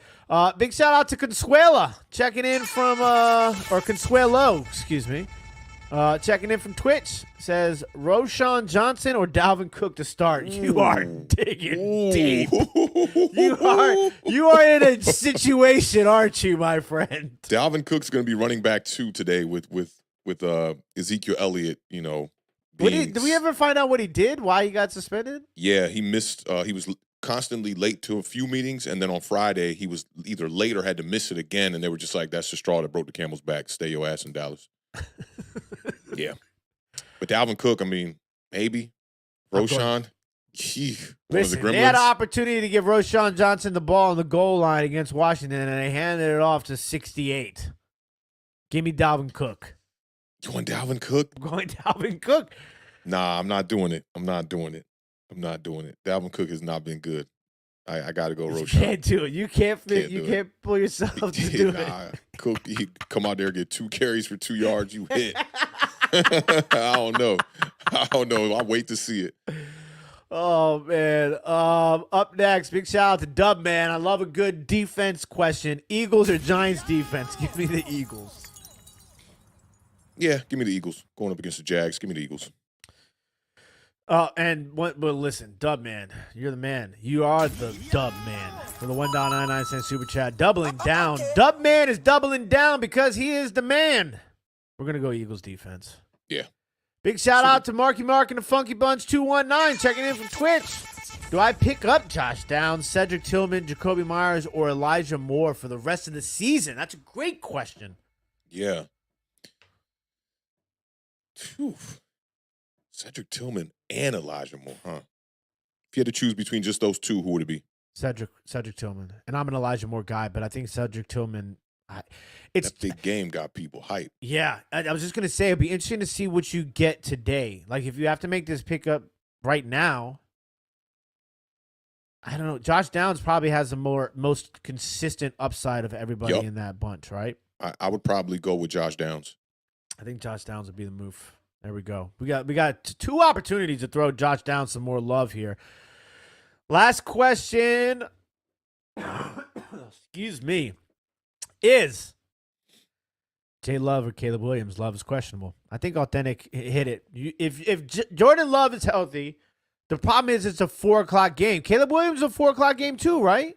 Big shout out to Consuela checking in from, or Consuelo, excuse me. Checking in from Twitch. Says Roshan Johnson or Dalvin Cook to start. You are digging deep. You are in a situation, aren't you, my friend? Dalvin Cook's going to be running back 2 today with Ezekiel Elliott, Did we ever find out what he did? Why he got suspended? Yeah, he missed. He was constantly late to a few meetings, and then on Friday he was either late or had to miss it again, and they were just like, that's the straw that broke the camel's back. Stay your ass in Dallas. Yeah. But Dalvin Cook, maybe. Roshan. Listen, they had an opportunity to give Roshan Johnson the ball on the goal line against Washington, and they handed it off to 68. Give me Dalvin Cook. You want Dalvin Cook? I'm going Dalvin Cook. Nah, I'm not doing it. Dalvin Cook has not been good. I got to go Roshan. You can't do it. You can't pull yourself to do it. Cook, he come out there, get 2 carries for 2 yards. You hit. I don't know. I'll wait to see it. Oh, man. Up next, big shout out to Dub, man. I love a good defense question. Eagles or Giants defense? Give me the Eagles. Yeah, give me the Eagles. Going up against the Jags, give me the Eagles. But listen, Dub Man, you're the man. You are the Dub Man for the $1.99 super chat. Doubling down. Dub Man is doubling down because he is the man. We're going to go Eagles defense. Yeah. Big shout out to Marky Mark and the Funky Bunch 219 checking in from Twitch. Do I pick up Josh Downs, Cedric Tillman, Jacoby Myers, or Elijah Moore for the rest of the season? That's a great question. Yeah. Phew. Cedric Tillman and Elijah Moore, huh? If you had to choose between just those two, who would it be? Cedric Tillman. And I'm an Elijah Moore guy, but I think Cedric Tillman, that big game got people hyped. Yeah. I was just going to say, it'd be interesting to see what you get today. Like, if you have to make this pickup right now, I don't know. Josh Downs probably has the most consistent upside of everybody in that bunch, right? I would probably go with Josh Downs. I think Josh Downs would be the move. There we go. We got two opportunities to throw Josh Downs some more love here. Last question. Excuse me. Is Jay Love or Caleb Williams? Love is questionable. I think Awthentik hit it. If Jordan Love is healthy, the problem is it's a 4:00 game. Caleb Williams is a 4:00 game too, right?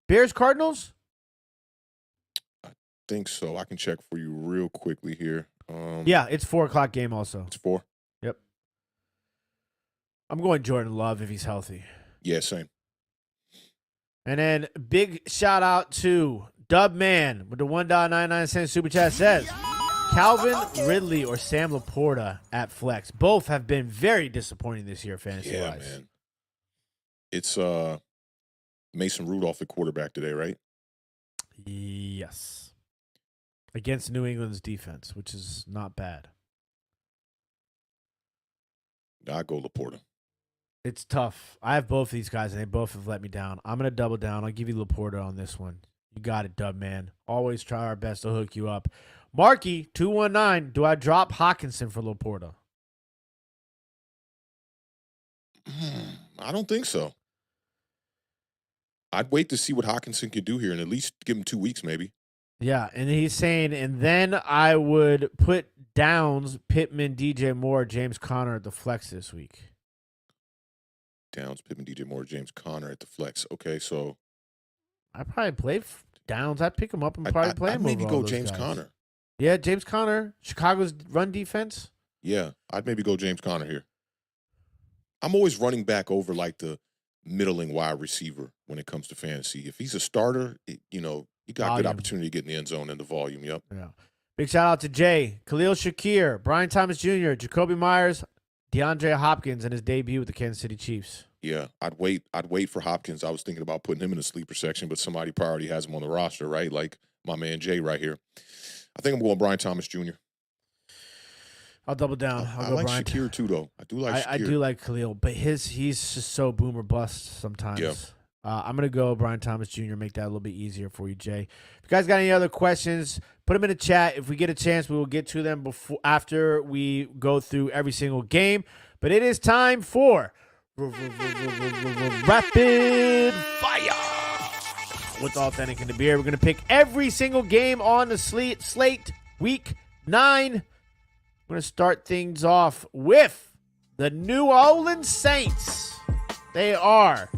Bears Cardinals? I think so. I can check for you real quickly here. Yeah, it's 4:00 game also. It's 4? Yep. I'm going Jordan Love if he's healthy. Yeah, same. And then big shout out to Dub Man with the $1.99 super chat says, Calvin Ridley or Sam Laporta at flex. Both have been very disappointing this year fantasy-wise. Yeah, man. It's Mason Rudolph at quarterback today, right? Yes. Against New England's defense, which is not bad. I go Laporta. It's tough. I have both of these guys, and they both have let me down. I'm going to double down. I'll give you Laporta on this one. You got it, Dub Man. Always try our best to hook you up. Marky, 219, do I drop Hawkinson for Laporta? I don't think so. I'd wait to see what Hawkinson could do here and at least give him 2 weeks maybe. Yeah, and he's saying, and then I would put Downs, Pittman, DJ Moore, James Conner at the flex this week. Downs, Pittman, DJ Moore, James Conner at the flex. Okay, so I'd probably play Downs. I'd pick him up and probably play him. I'd maybe over go all those James guys. Conner. Yeah, James Conner, Chicago's run defense. Yeah, I'd maybe go James Conner here. I'm always running back over like the middling wide receiver when it comes to fantasy. If he's a starter, you got good opportunity to get in the end zone and the volume. Yep. Yeah. Big shout out to Jay, Khalil Shakir, Brian Thomas Jr., Jacoby Myers, DeAndre Hopkins, and his debut with the Kansas City Chiefs. Yeah, I'd wait for Hopkins. I was thinking about putting him in the sleeper section, but somebody probably already has him on the roster, right? Like my man Jay right here. I think I'm going Brian Thomas Jr. I'll double down. I like Brian. Shakir too, though. I do like Shakir. I do like Khalil, but he's just so boom or bust sometimes. Yeah. I'm going to go Brian Thomas Jr., make that a little bit easier for you, Jay. If you guys got any other questions, put them in the chat. If we get a chance, we will get to them after we go through every single game. But it is time for Rapid Fire with Awthentik and The Beard. We're going to pick every single game on the slate week 9. We're going to start things off with the New Orleans Saints. They are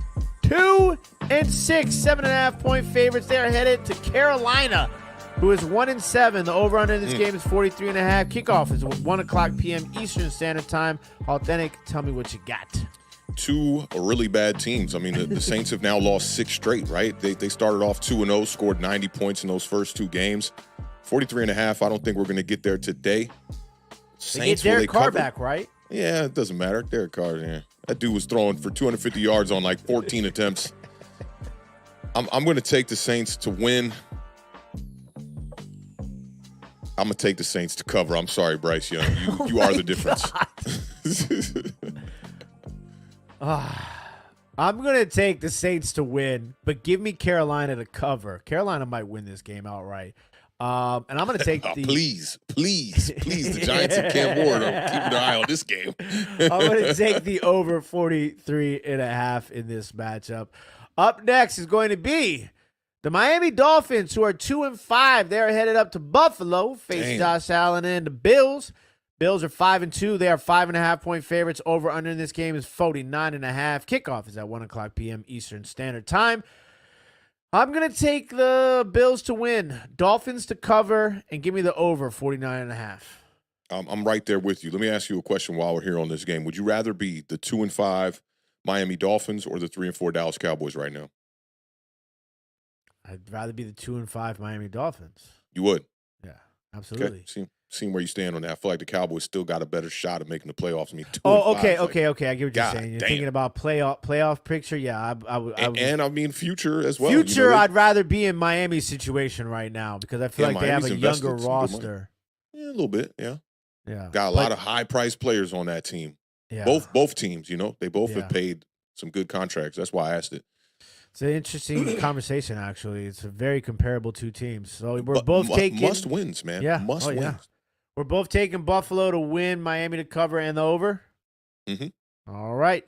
2-6, 7.5-point favorites. They are headed to Carolina, who is 1-7. The over-under in this game is 43.5. Kickoff is 1:00 p.m. Eastern Standard Time. Awthentik, tell me what you got. Two really bad teams. I mean, the Saints have now lost 6 straight, right? They started off 2-0, scored 90 points in those first 2 games. 43.5, I don't think we're going to get there today. Saints, they get Derek Carr back, right? Yeah, it doesn't matter. Derek Carr, yeah. That dude was throwing for 250 yards on like 14 attempts. I'm going to take the Saints to win. I'm going to take the Saints to cover. I'm sorry, Bryce Young. You are the difference. I'm going to take the Saints to win, but give me Carolina to cover. Carolina might win this game outright. And I'm going to take the... Please. The Giants and Cam Ward are keeping an eye on this game. I'm going to take the over 43.5 in this matchup. Up next is going to be The Miami Dolphins, who are 2-5, they're headed up to Buffalo, face Damn. Josh Allen and the Bills. Bills are 5-2. They are 5.5-point favorites. Over under in this game is 49.5. Kickoff is at 1:00 p.m. Eastern Standard Time. I'm going to take the Bills to win, Dolphins to cover, and give me the over 49.5. I'm right there with you. Let me ask you a question while we're here on this game. Would you rather be the 2-5 Miami Dolphins or the 3-4 Dallas Cowboys right now? I'd rather be the 2-5 Miami Dolphins. You would? Yeah, absolutely. Okay. Seeing where you stand on that. I feel like the Cowboys still got a better shot of making the playoffs. I mean, 2-5. Okay. Like, I get what you're saying. You're thinking about playoff picture. Yeah, and I mean future as well. Future, you know, I'd rather be in Miami's situation right now because I feel like Miami's they have a younger roster. Yeah, a little bit. Yeah. Yeah. Got a lot of high-priced players on that team. Yeah. Both teams, you know, they both have paid some good contracts. That's why I asked it. It's an interesting conversation, actually. It's a very comparable two teams. So we're both taking must wins, man. Yeah, must wins. Yeah. We're both taking Buffalo to win, Miami to cover, and the over. Mm-hmm. All right.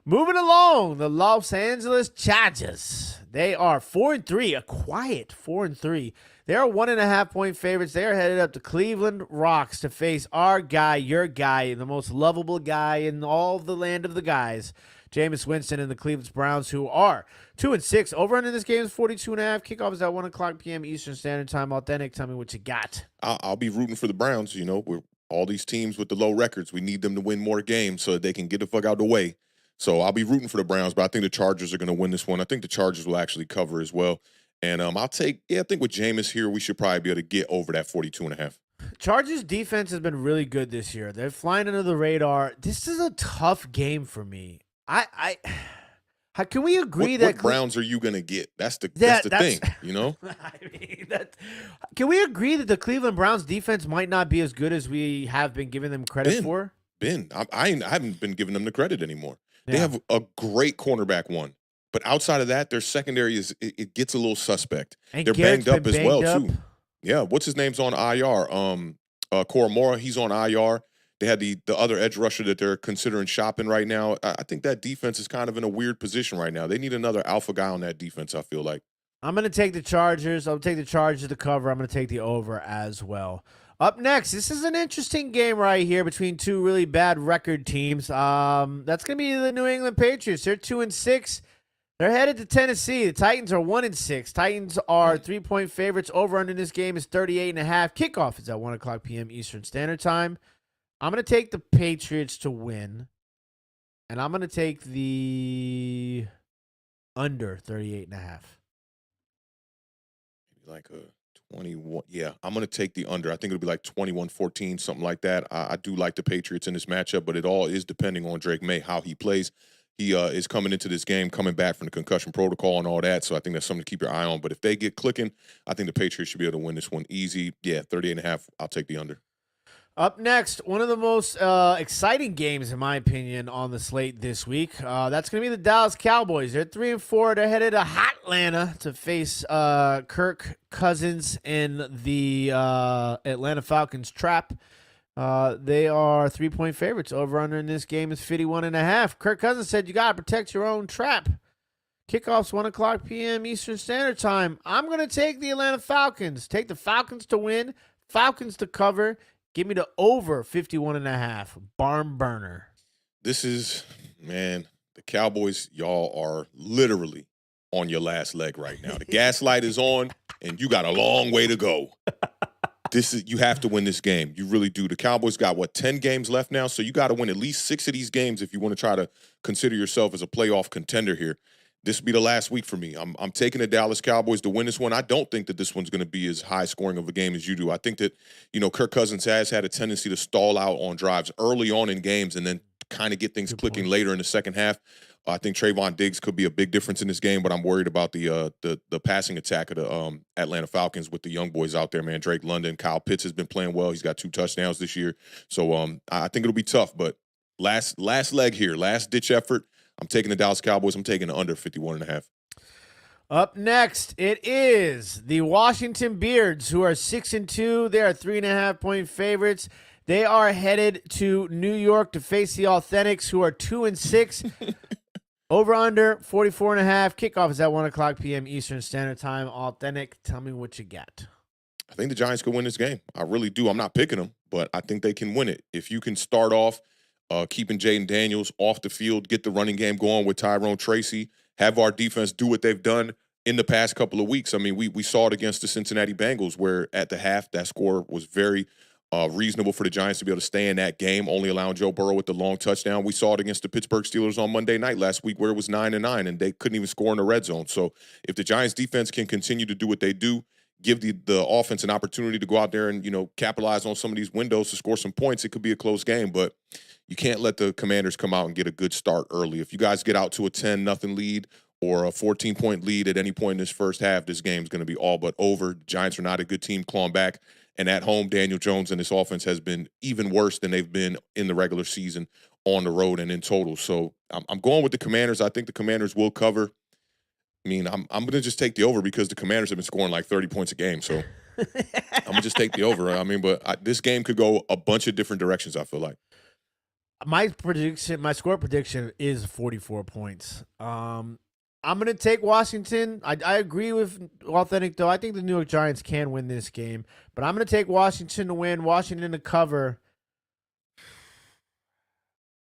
Moving along, the Los Angeles Chargers. They are 4-3, a quiet 4-3. They are 1.5-point favorites. They are headed up to Cleveland Rocks to face our guy, your guy, the most lovable guy in all the land of the guys, Jameis Winston and the Cleveland Browns, who are 2-6. Over under this game is 42.5. Kickoff is at 1:00 p.m. Eastern Standard Time. Authentic, tell me what you got. I'll be rooting for the Browns. You know, we're all these teams with the low records. We need them to win more games so that they can get the fuck out of the way. So I'll be rooting for the Browns, but I think the Chargers are going to win this one. I think the Chargers will actually cover as well. And I think with Jameis here, we should probably be able to get over that 42.5. Chargers defense has been really good this year. They're flying under the radar. This is a tough game for me. Can we agree what Browns are you going to get? That's the thing, you know? I mean, can we agree that the Cleveland Browns defense might not be as good as we have been giving them credit for? I haven't been giving them the credit anymore. Yeah. They have a great cornerback one. But outside of that, their secondary it gets a little suspect. And they're Garrett's banged up as well, up. too. Yeah, what's his name's on IR? Koromora, he's on IR. They had the other edge rusher that they're considering shopping right now. I think that defense is kind of in a weird position right now. They need another alpha guy on that defense, I feel like. I'm going to take the Chargers. I'll take the Chargers to cover. I'm going to take the over as well. Up next, this is an interesting game right here between two really bad record teams. That's going to be the New England Patriots. They're 2-6. They're headed to Tennessee. The Titans are 1-6. Titans are 3-point favorites. Over under this game is 38.5. Kickoff is at 1:00 p.m. Eastern Standard Time. I'm going to take the Patriots to win, and I'm going to take the under 38.5. Like a 21. Yeah, I'm going to take the under. I think it'll be like 21-14, something like that. I do like the Patriots in this matchup, but it all is depending on Drake May, how he plays. He is coming into this game, coming back from the concussion protocol and all that, so I think that's something to keep your eye on. But if they get clicking, I think the Patriots should be able to win this one easy. Yeah, 38.5. I'll take the under. Up next, one of the most exciting games, in my opinion, on the slate this week. That's going to be the Dallas Cowboys. They're 3-4. They're headed to Atlanta to face Kirk Cousins in the Atlanta Falcons trap. They are 3-point favorites. Over under in this game is 51.5. Kirk Cousins said you got to protect your own trap. Kickoff's 1:00 p.m. Eastern Standard Time. I'm going to take the Atlanta Falcons. Take the Falcons to win, Falcons to cover. Give me the over 51.5. Barn burner. This is, man, the Cowboys, y'all are literally on your last leg right now. The gas light is on, and you got a long way to go. You have to win this game. You really do. The Cowboys got, 10 games left now? So you got to win at least 6 of these games if you want to try to consider yourself as a playoff contender here. This will be the last week for me. I'm taking the Dallas Cowboys to win this one. I don't think that this one's going to be as high scoring of a game as you do. I think that, Kirk Cousins has had a tendency to stall out on drives early on in games and then kind of get things clicking later in the second half. I think Trayvon Diggs could be a big difference in this game, but I'm worried about the passing attack of the Atlanta Falcons with the young boys out there, man. Drake London, Kyle Pitts has been playing well. He's got 2 touchdowns this year. So I think it'll be tough, but last leg here, last ditch effort. I'm taking the Dallas Cowboys. I'm taking the under 51.5. Up next, it is the Washington Beards, who are 6-2. They are 3.5-point favorites. They are headed to New York to face the Authentics, who are 2-6. Over under 44.5. Kickoff is at 1 o'clock p.m. Eastern Standard Time. Awthentik, tell me what you got. I think the Giants could win this game. I really do. I'm not picking them, but I think they can win it. If you can start off keeping Jaden Daniels off the field, get the running game going with Tyrone Tracy, have our defense do what they've done in the past couple of weeks. I mean, we saw it against the Cincinnati Bengals where at the half that score was very reasonable for the Giants to be able to stay in that game, only allowing Joe Burrow with the long touchdown. We saw it against the Pittsburgh Steelers on Monday night last week where it was 9-9 and they couldn't even score in the red zone. So if the Giants defense can continue to do what they do, give the offense an opportunity to go out there and, capitalize on some of these windows to score some points, it could be a close game. But you can't let the Commanders come out and get a good start early. If you guys get out to a 10-0 lead or a 14-point lead at any point in this first half, this game's going to be all but over. Giants are not a good team clawing back. And at home, Daniel Jones and this offense has been even worse than they've been in the regular season on the road and in total. So I'm going with the Commanders. I think the Commanders will cover. I mean, I'm going to just take the over because the Commanders have been scoring like 30 points a game. So I'm going to just take the over. I mean, but this game could go a bunch of different directions, I feel like. My score prediction is 44 points. I'm going to take Washington. I agree with Awthentik, though. I think the New York Giants can win this game. But I'm going to take Washington to win, Washington to cover.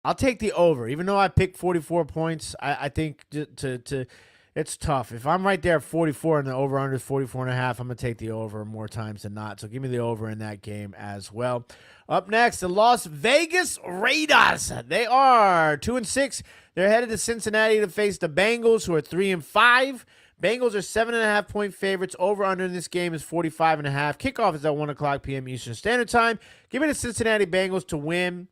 I'll take the over. Even though I picked 44 points, I think it's tough. If I'm right there at 44 and the over-under is 44.5, I'm going to take the over more times than not. So give me the over in that game as well. Up next, the Las Vegas Raiders. They are 2-6. They're headed to Cincinnati to face the Bengals, who are 3-5. Bengals are 7.5-point favorites. Over-under in this game is 45.5. Kickoff is at 1 o'clock p.m. Eastern Standard Time. Give me the Cincinnati Bengals to win.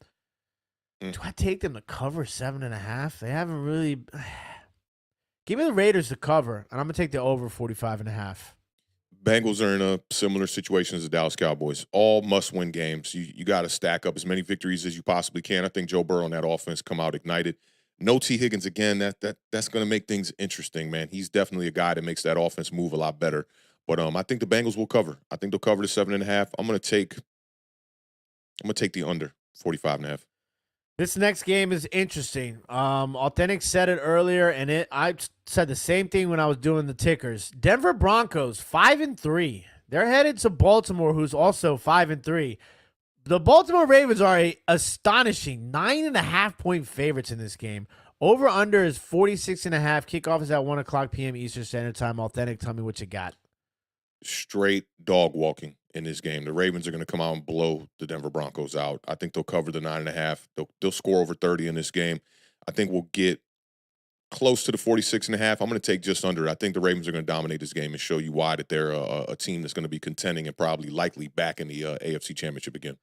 Do I take them to cover 7.5? They haven't really... Give me the Raiders to cover, and I'm going to take the over 45.5. Bengals are in a similar situation as the Dallas Cowboys. All must-win games. You got to stack up as many victories as you possibly can. I think Joe Burrow and that offense come out ignited. No T. Higgins again. That's going to make things interesting, man. He's definitely a guy that makes that offense move a lot better. But I think the Bengals will cover. I think they'll cover the 7.5. I'm going to take the under 45.5. This next game is interesting. Awthentik said it earlier, and I said the same thing when I was doing the tickers. Denver Broncos 5-3. They're headed to Baltimore, who's also 5-3. The Baltimore Ravens are a astonishing 9.5-point favorites in this game. Over under is 46.5. Kickoff is at 1 o'clock p.m. Eastern Standard Time. Awthentik, tell me what you got. Straight dog walking in this game. The Ravens are going to come out and blow the Denver Broncos out. I think they'll cover the 9.5. They'll score over 30 in this game. I think we'll get close to the 46.5. I'm going to take just under. I think the Ravens are going to dominate this game and show you why that they're a team that's going to be contending and probably likely back in the AFC Championship again.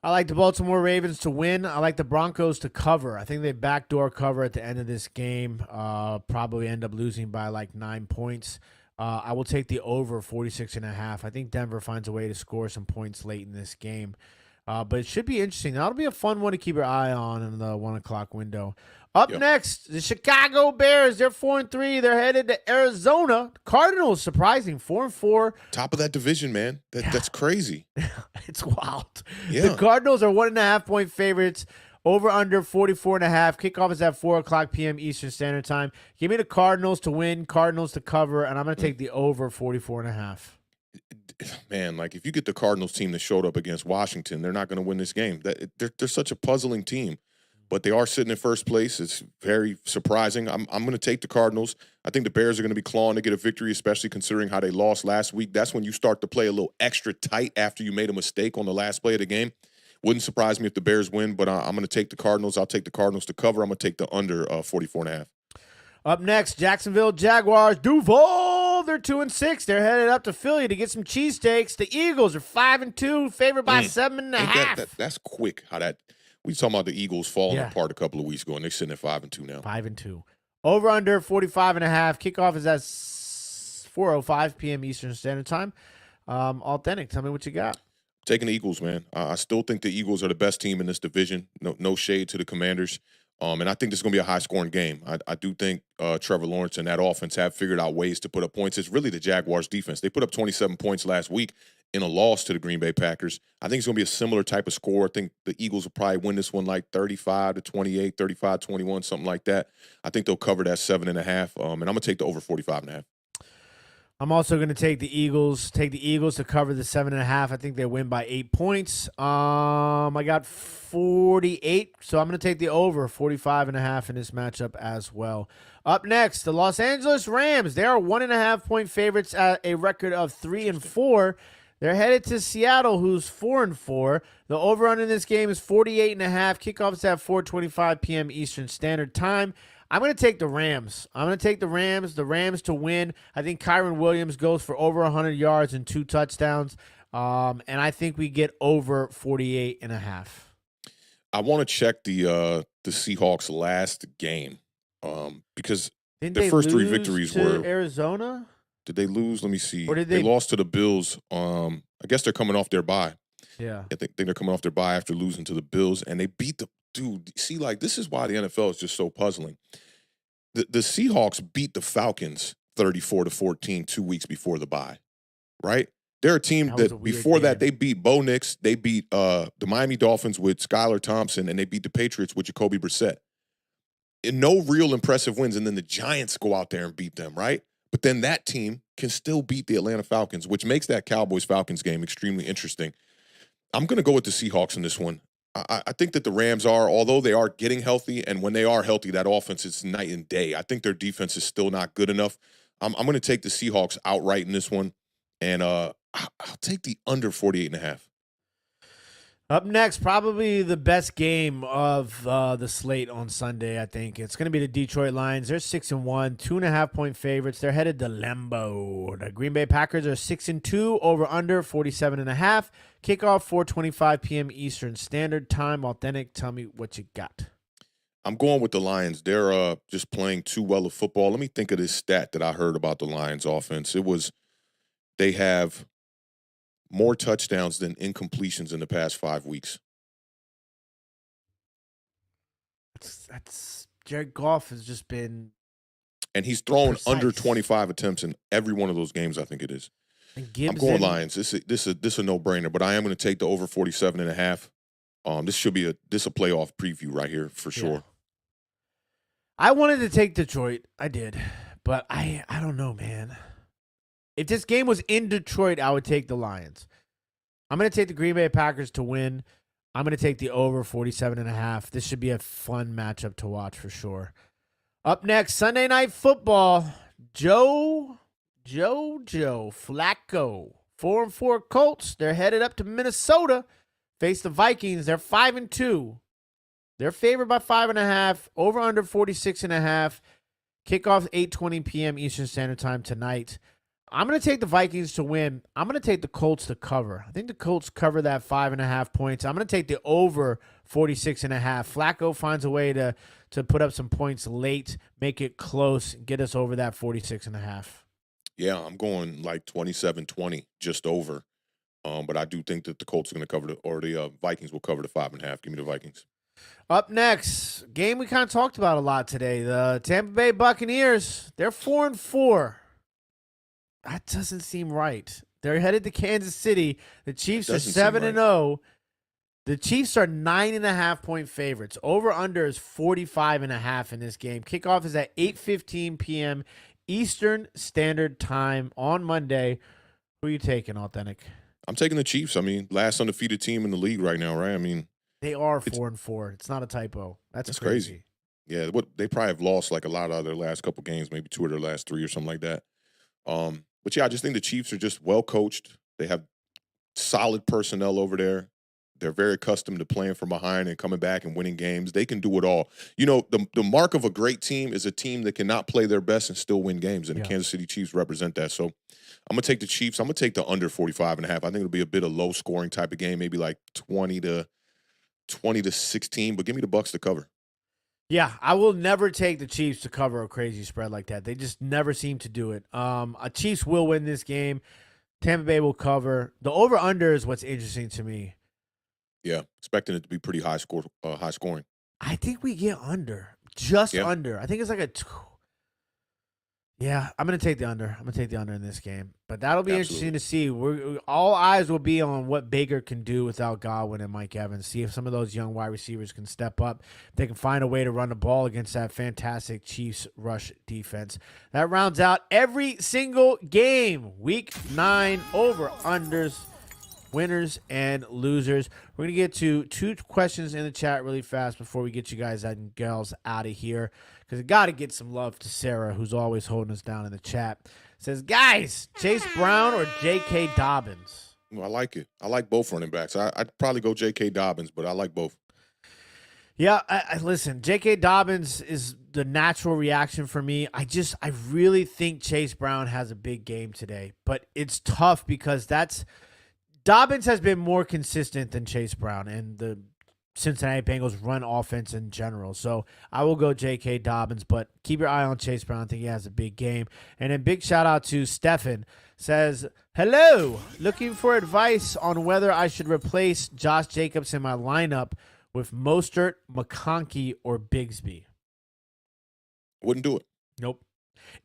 I like the Baltimore Ravens to win. I like the Broncos to cover. I think they backdoor cover at the end of this game. Probably end up losing by like 9 points. I will take the over 46.5. I think Denver finds a way to score some points late in this game. But it should be interesting. That'll be a fun one to keep your eye on in the 1 o'clock window. Up next, the Chicago Bears. They're 4-3. They're headed to Arizona. Cardinals, surprising, 4-4. Top of that division, man. That's crazy. It's wild. Yeah. The Cardinals are 1.5-point favorites. Over under 44.5. Kickoff is at 4 o'clock p.m. Eastern Standard Time. Give me the Cardinals to win, Cardinals to cover, and I'm going to take the over 44.5. Man, like if you get the Cardinals team that showed up against Washington, they're not going to win this game. They're such a puzzling team, but they are sitting in first place. It's very surprising. I'm going to take the Cardinals. I think the Bears are going to be clawing to get a victory, especially considering how they lost last week. That's when you start to play a little extra tight after you made a mistake on the last play of the game. Wouldn't surprise me if the Bears win, but I'm going to take the Cardinals. I'll take the Cardinals to cover. I'm going to take the under 44.5. Up next, Jacksonville Jaguars. Duval, they're 2-6. They're headed up to Philly to get some cheesesteaks. The Eagles are 5-2, favored by 7.5. That's quick. We talking about the Eagles falling apart a couple of weeks ago, and they're sitting at 5-2 now. 5-2. Over under 45.5. Kickoff is at 4:05 p.m. Eastern Standard Time. Awthentik, tell me what you got. Taking the Eagles, man. I still think the Eagles are the best team in this division. No shade to the Commanders. And I think this is going to be a high-scoring game. I do think Trevor Lawrence and that offense have figured out ways to put up points. It's really the Jaguars' defense. They put up 27 points last week, in a loss to the Green Bay Packers. I think it's going to be a similar type of score. I think the Eagles will probably win this one like 35-28, 35-21, something like that. I think they'll cover that 7.5, and I'm going to take the over 45.5. I'm also going to take the Eagles. Take the Eagles to cover the 7.5. I think they win by 8 points. I got 48, so I'm going to take the over 45.5 in this matchup as well. Up next, the Los Angeles Rams. They are 1.5-point favorites at a record of 3-4. They're headed to Seattle, who's 4-4. The over-under in this game is 48.5. Kickoff's at 4:25 p.m. Eastern Standard Time. I'm going to take the Rams. I'm going to take the Rams to win. I think Kyron Williams goes for over 100 yards and 2 touchdowns, and I think we get over 48.5. I want to check the Seahawks' last game because their first 3 victories were Arizona. Did they lose? Let me see. Or did they lost to the Bills. I guess they're coming off their bye. Yeah. I think they're coming off their bye after losing to the Bills, and they beat the dude. See, like this is why the NFL is just so puzzling. The Seahawks beat the Falcons 34-14 2 weeks before the bye, right? They're a team that before that they beat Bo Nix, they beat the Miami Dolphins with Skylar Thompson, and they beat the Patriots with Jacoby Brissett. And no real impressive wins, and then the Giants go out there and beat them, right? But then that team can still beat the Atlanta Falcons, which makes that Cowboys-Falcons game extremely interesting. I'm going to go with the Seahawks in this one. I think that the Rams are, although they are getting healthy, and when they are healthy, that offense is night and day. I think their defense is still not good enough. I'm going to take the Seahawks outright in this one, and I'll take the under 48.5. Up next, probably the best game of the slate on Sunday, I think. It's going to be the Detroit Lions. They're 6-1, 2.5-point favorites. They're headed to Lambeau. The Green Bay Packers are 6-2, over under 47.5. Kickoff 4:25 p.m. Eastern Standard Time. Authentic, tell me what you got. I'm going with the Lions. They're just playing too well of football. Let me think of this stat that I heard about the Lions offense. It was they have more touchdowns than incompletions in the past 5 weeks. That's Jared Goff has just been, and he's thrown precise. Under 25 attempts in every one of those games. I think it is. I'm going Lions. This is a no-brainer, but I am going to take the over 47.5. This should be a playoff preview right here for sure. Yeah. I wanted to take Detroit. I did, but I don't know, man. If this game was in Detroit, I would take the Lions. I'm going to take the Green Bay Packers to win. I'm going to take the over 47.5. This should be a fun matchup to watch for sure. Up next, Sunday Night Football. Joe Flacco. 4-4 Colts. They're headed up to Minnesota. Face the Vikings. They're 5-2. They're favored by 5.5. Over under 46.5. Kickoff 8:20 p.m. Eastern Standard Time tonight. I'm going to take the Vikings to win. I'm going to take the Colts to cover. I think the Colts cover that 5.5 points. I'm going to take the over 46.5. Flacco finds a way to put up some points late, make it close, get us over that 46.5. Yeah, I'm going like 27-20, just over. But I do think that the Colts are going to cover the Vikings will cover the 5.5. Give me the Vikings. Up next, game we kind of talked about a lot today. The Tampa Bay Buccaneers, they're 4-4. That doesn't seem right. They're headed to Kansas City. The Chiefs are 7-0. The Chiefs are 9.5-point favorites. Over under is 45.5 in this game. Kickoff is at 8:15 p.m. Eastern Standard Time on Monday. Who are you taking, Authentic? I'm taking the Chiefs. I mean, last undefeated team in the league right now, right? I mean, they are 4-4. It's not a typo. That's crazy. Yeah, they probably have lost like a lot of their last couple games, maybe 2 of their last 3 or something like that. But yeah, I just think the Chiefs are just well coached. They have solid personnel over there. They're very accustomed to playing from behind and coming back and winning games. They can do it all. You know, the mark of a great team is a team that cannot play their best and still win games. And the Kansas City Chiefs represent that. So I'm going to take the Chiefs. I'm going to take the under 45.5. I think it'll be a bit of low scoring type of game, maybe like 20-16, but give me the Bucs to cover. Yeah, I will never take the Chiefs to cover a crazy spread like that. They just never seem to do it. Chiefs will win this game. Tampa Bay will cover. The over-under is what's interesting to me. Yeah, expecting it to be pretty high scoring. I think we get under. Just under. I think it's like Yeah, I'm going to take the under. I'm going to take the under in this game. But that'll be Absolutely. interesting to see. All eyes will be on what Baker can do without Godwin and Mike Evans. See if some of those young wide receivers can step up. If they can find a way to run the ball against that fantastic Chiefs rush defense. That rounds out every single game. Week 9 over-unders. Winners and losers. We're going to get to 2 questions in the chat really fast before we get you guys and girls out of here. Because I got to get some love to Sarah, who's always holding us down in the chat. Says, guys, Chase Brown or J.K. Dobbins? Well, I like it. I like both running backs. I'd probably go J.K. Dobbins, but I like both. Yeah, I listen, J.K. Dobbins is the natural reaction for me. I really think Chase Brown has a big game today. But it's tough because Dobbins has been more consistent than Chase Brown and the Cincinnati Bengals run offense in general. So I will go J.K. Dobbins, but keep your eye on Chase Brown. I think he has a big game. And then big shout out to Stefan. Says, hello, looking for advice on whether I should replace Josh Jacobs in my lineup with Mostert, McConkey, or Bigsby. Wouldn't do it. Nope.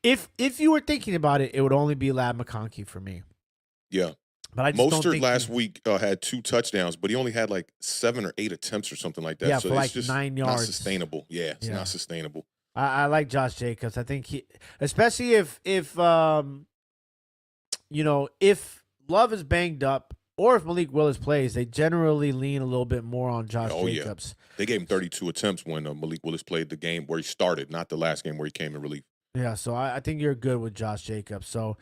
If you were thinking about it, it would only be Lab McConkey for me. Yeah. But I just don't Mostert think last week had 2 touchdowns, but he only had like 7 or 8 attempts or something like that. Yeah, so for like it's just 9 not yards. sustainable. Yeah, it's not sustainable. I like Josh Jacobs. I think he, especially if Love is banged up or if Malik Willis plays, they generally lean a little bit more on Josh Jacobs. Yeah. They gave him 32 attempts when Malik Willis played the game where he started, not the last game where he came in relief. Yeah, so I think you're good with Josh Jacobs. So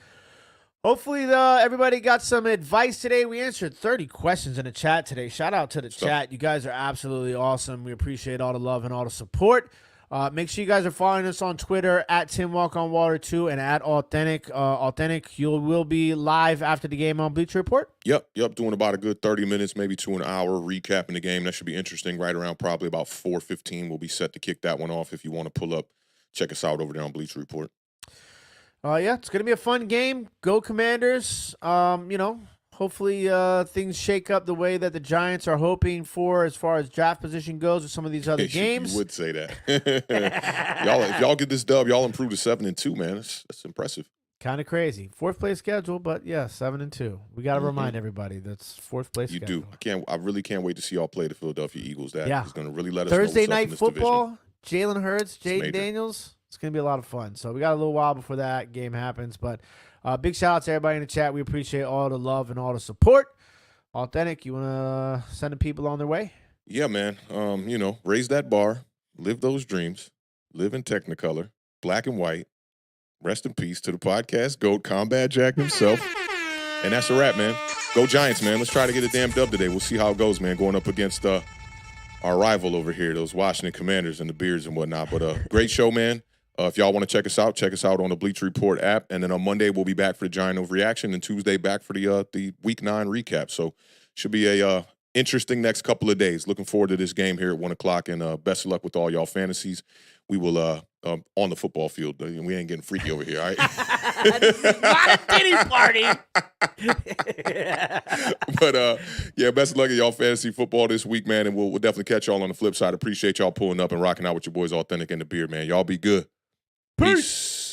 hopefully everybody got some advice today. We answered 30 questions in the chat today. Shout out to the chat. You guys are absolutely awesome. We appreciate all the love and all the support. Make sure you guys are following us on Twitter at TimWalkOnWater2 and at Awthentik. Awthentik, you will be live after the game on Bleacher Report. Yep. Doing about a good 30 minutes, maybe to an hour, recapping the game. That should be interesting. Right around probably about 4:15, we'll be set to kick that one off. If you want to pull up, check us out over there on Bleacher Report. Yeah, it's going to be a fun game. Go Commanders. Hopefully things shake up the way that the Giants are hoping for as far as draft position goes with some of these other games. You would say that. If y'all get this dub, y'all improve to 7-2, man. That's impressive. Kind of crazy. 4th place schedule, but yeah, 7-2. We got to remind everybody that's 4th place schedule. You do. I really can't wait to see y'all play the Philadelphia Eagles. That is going to really let us Thursday know what's night up in this football, Jalen Hurts, division. Jaden Daniels. It's going to be a lot of fun. So we got a little while before that game happens, but big shout out to everybody in the chat. We appreciate all the love and all the support. Awthentik, you want to send the people on their way? Yeah, man. Raise that bar, live those dreams, live in Technicolor, black and white. Rest in peace to the podcast GOAT, Combat Jack himself. And that's a wrap, man. Go Giants, man. Let's try to get a damn dub today. We'll see how it goes, man, going up against our rival over here, those Washington Commanders and the Beards and whatnot. But great show, man. If y'all want to check us out on the Bleacher Report app. And then on Monday, we'll be back for the Giant Overreaction, and Tuesday back for the Week 9 recap. So should be a interesting next couple of days. Looking forward to this game here at 1 o'clock, and best of luck with all y'all fantasies. We will on the football field. We ain't getting freaky over here, all right? This is not a titty party. But best of luck at y'all fantasy football this week, man. And we'll definitely catch y'all on the flip side. Appreciate y'all pulling up and rocking out with your boys Awthentik and The Beard, man. Y'all be good. Peace.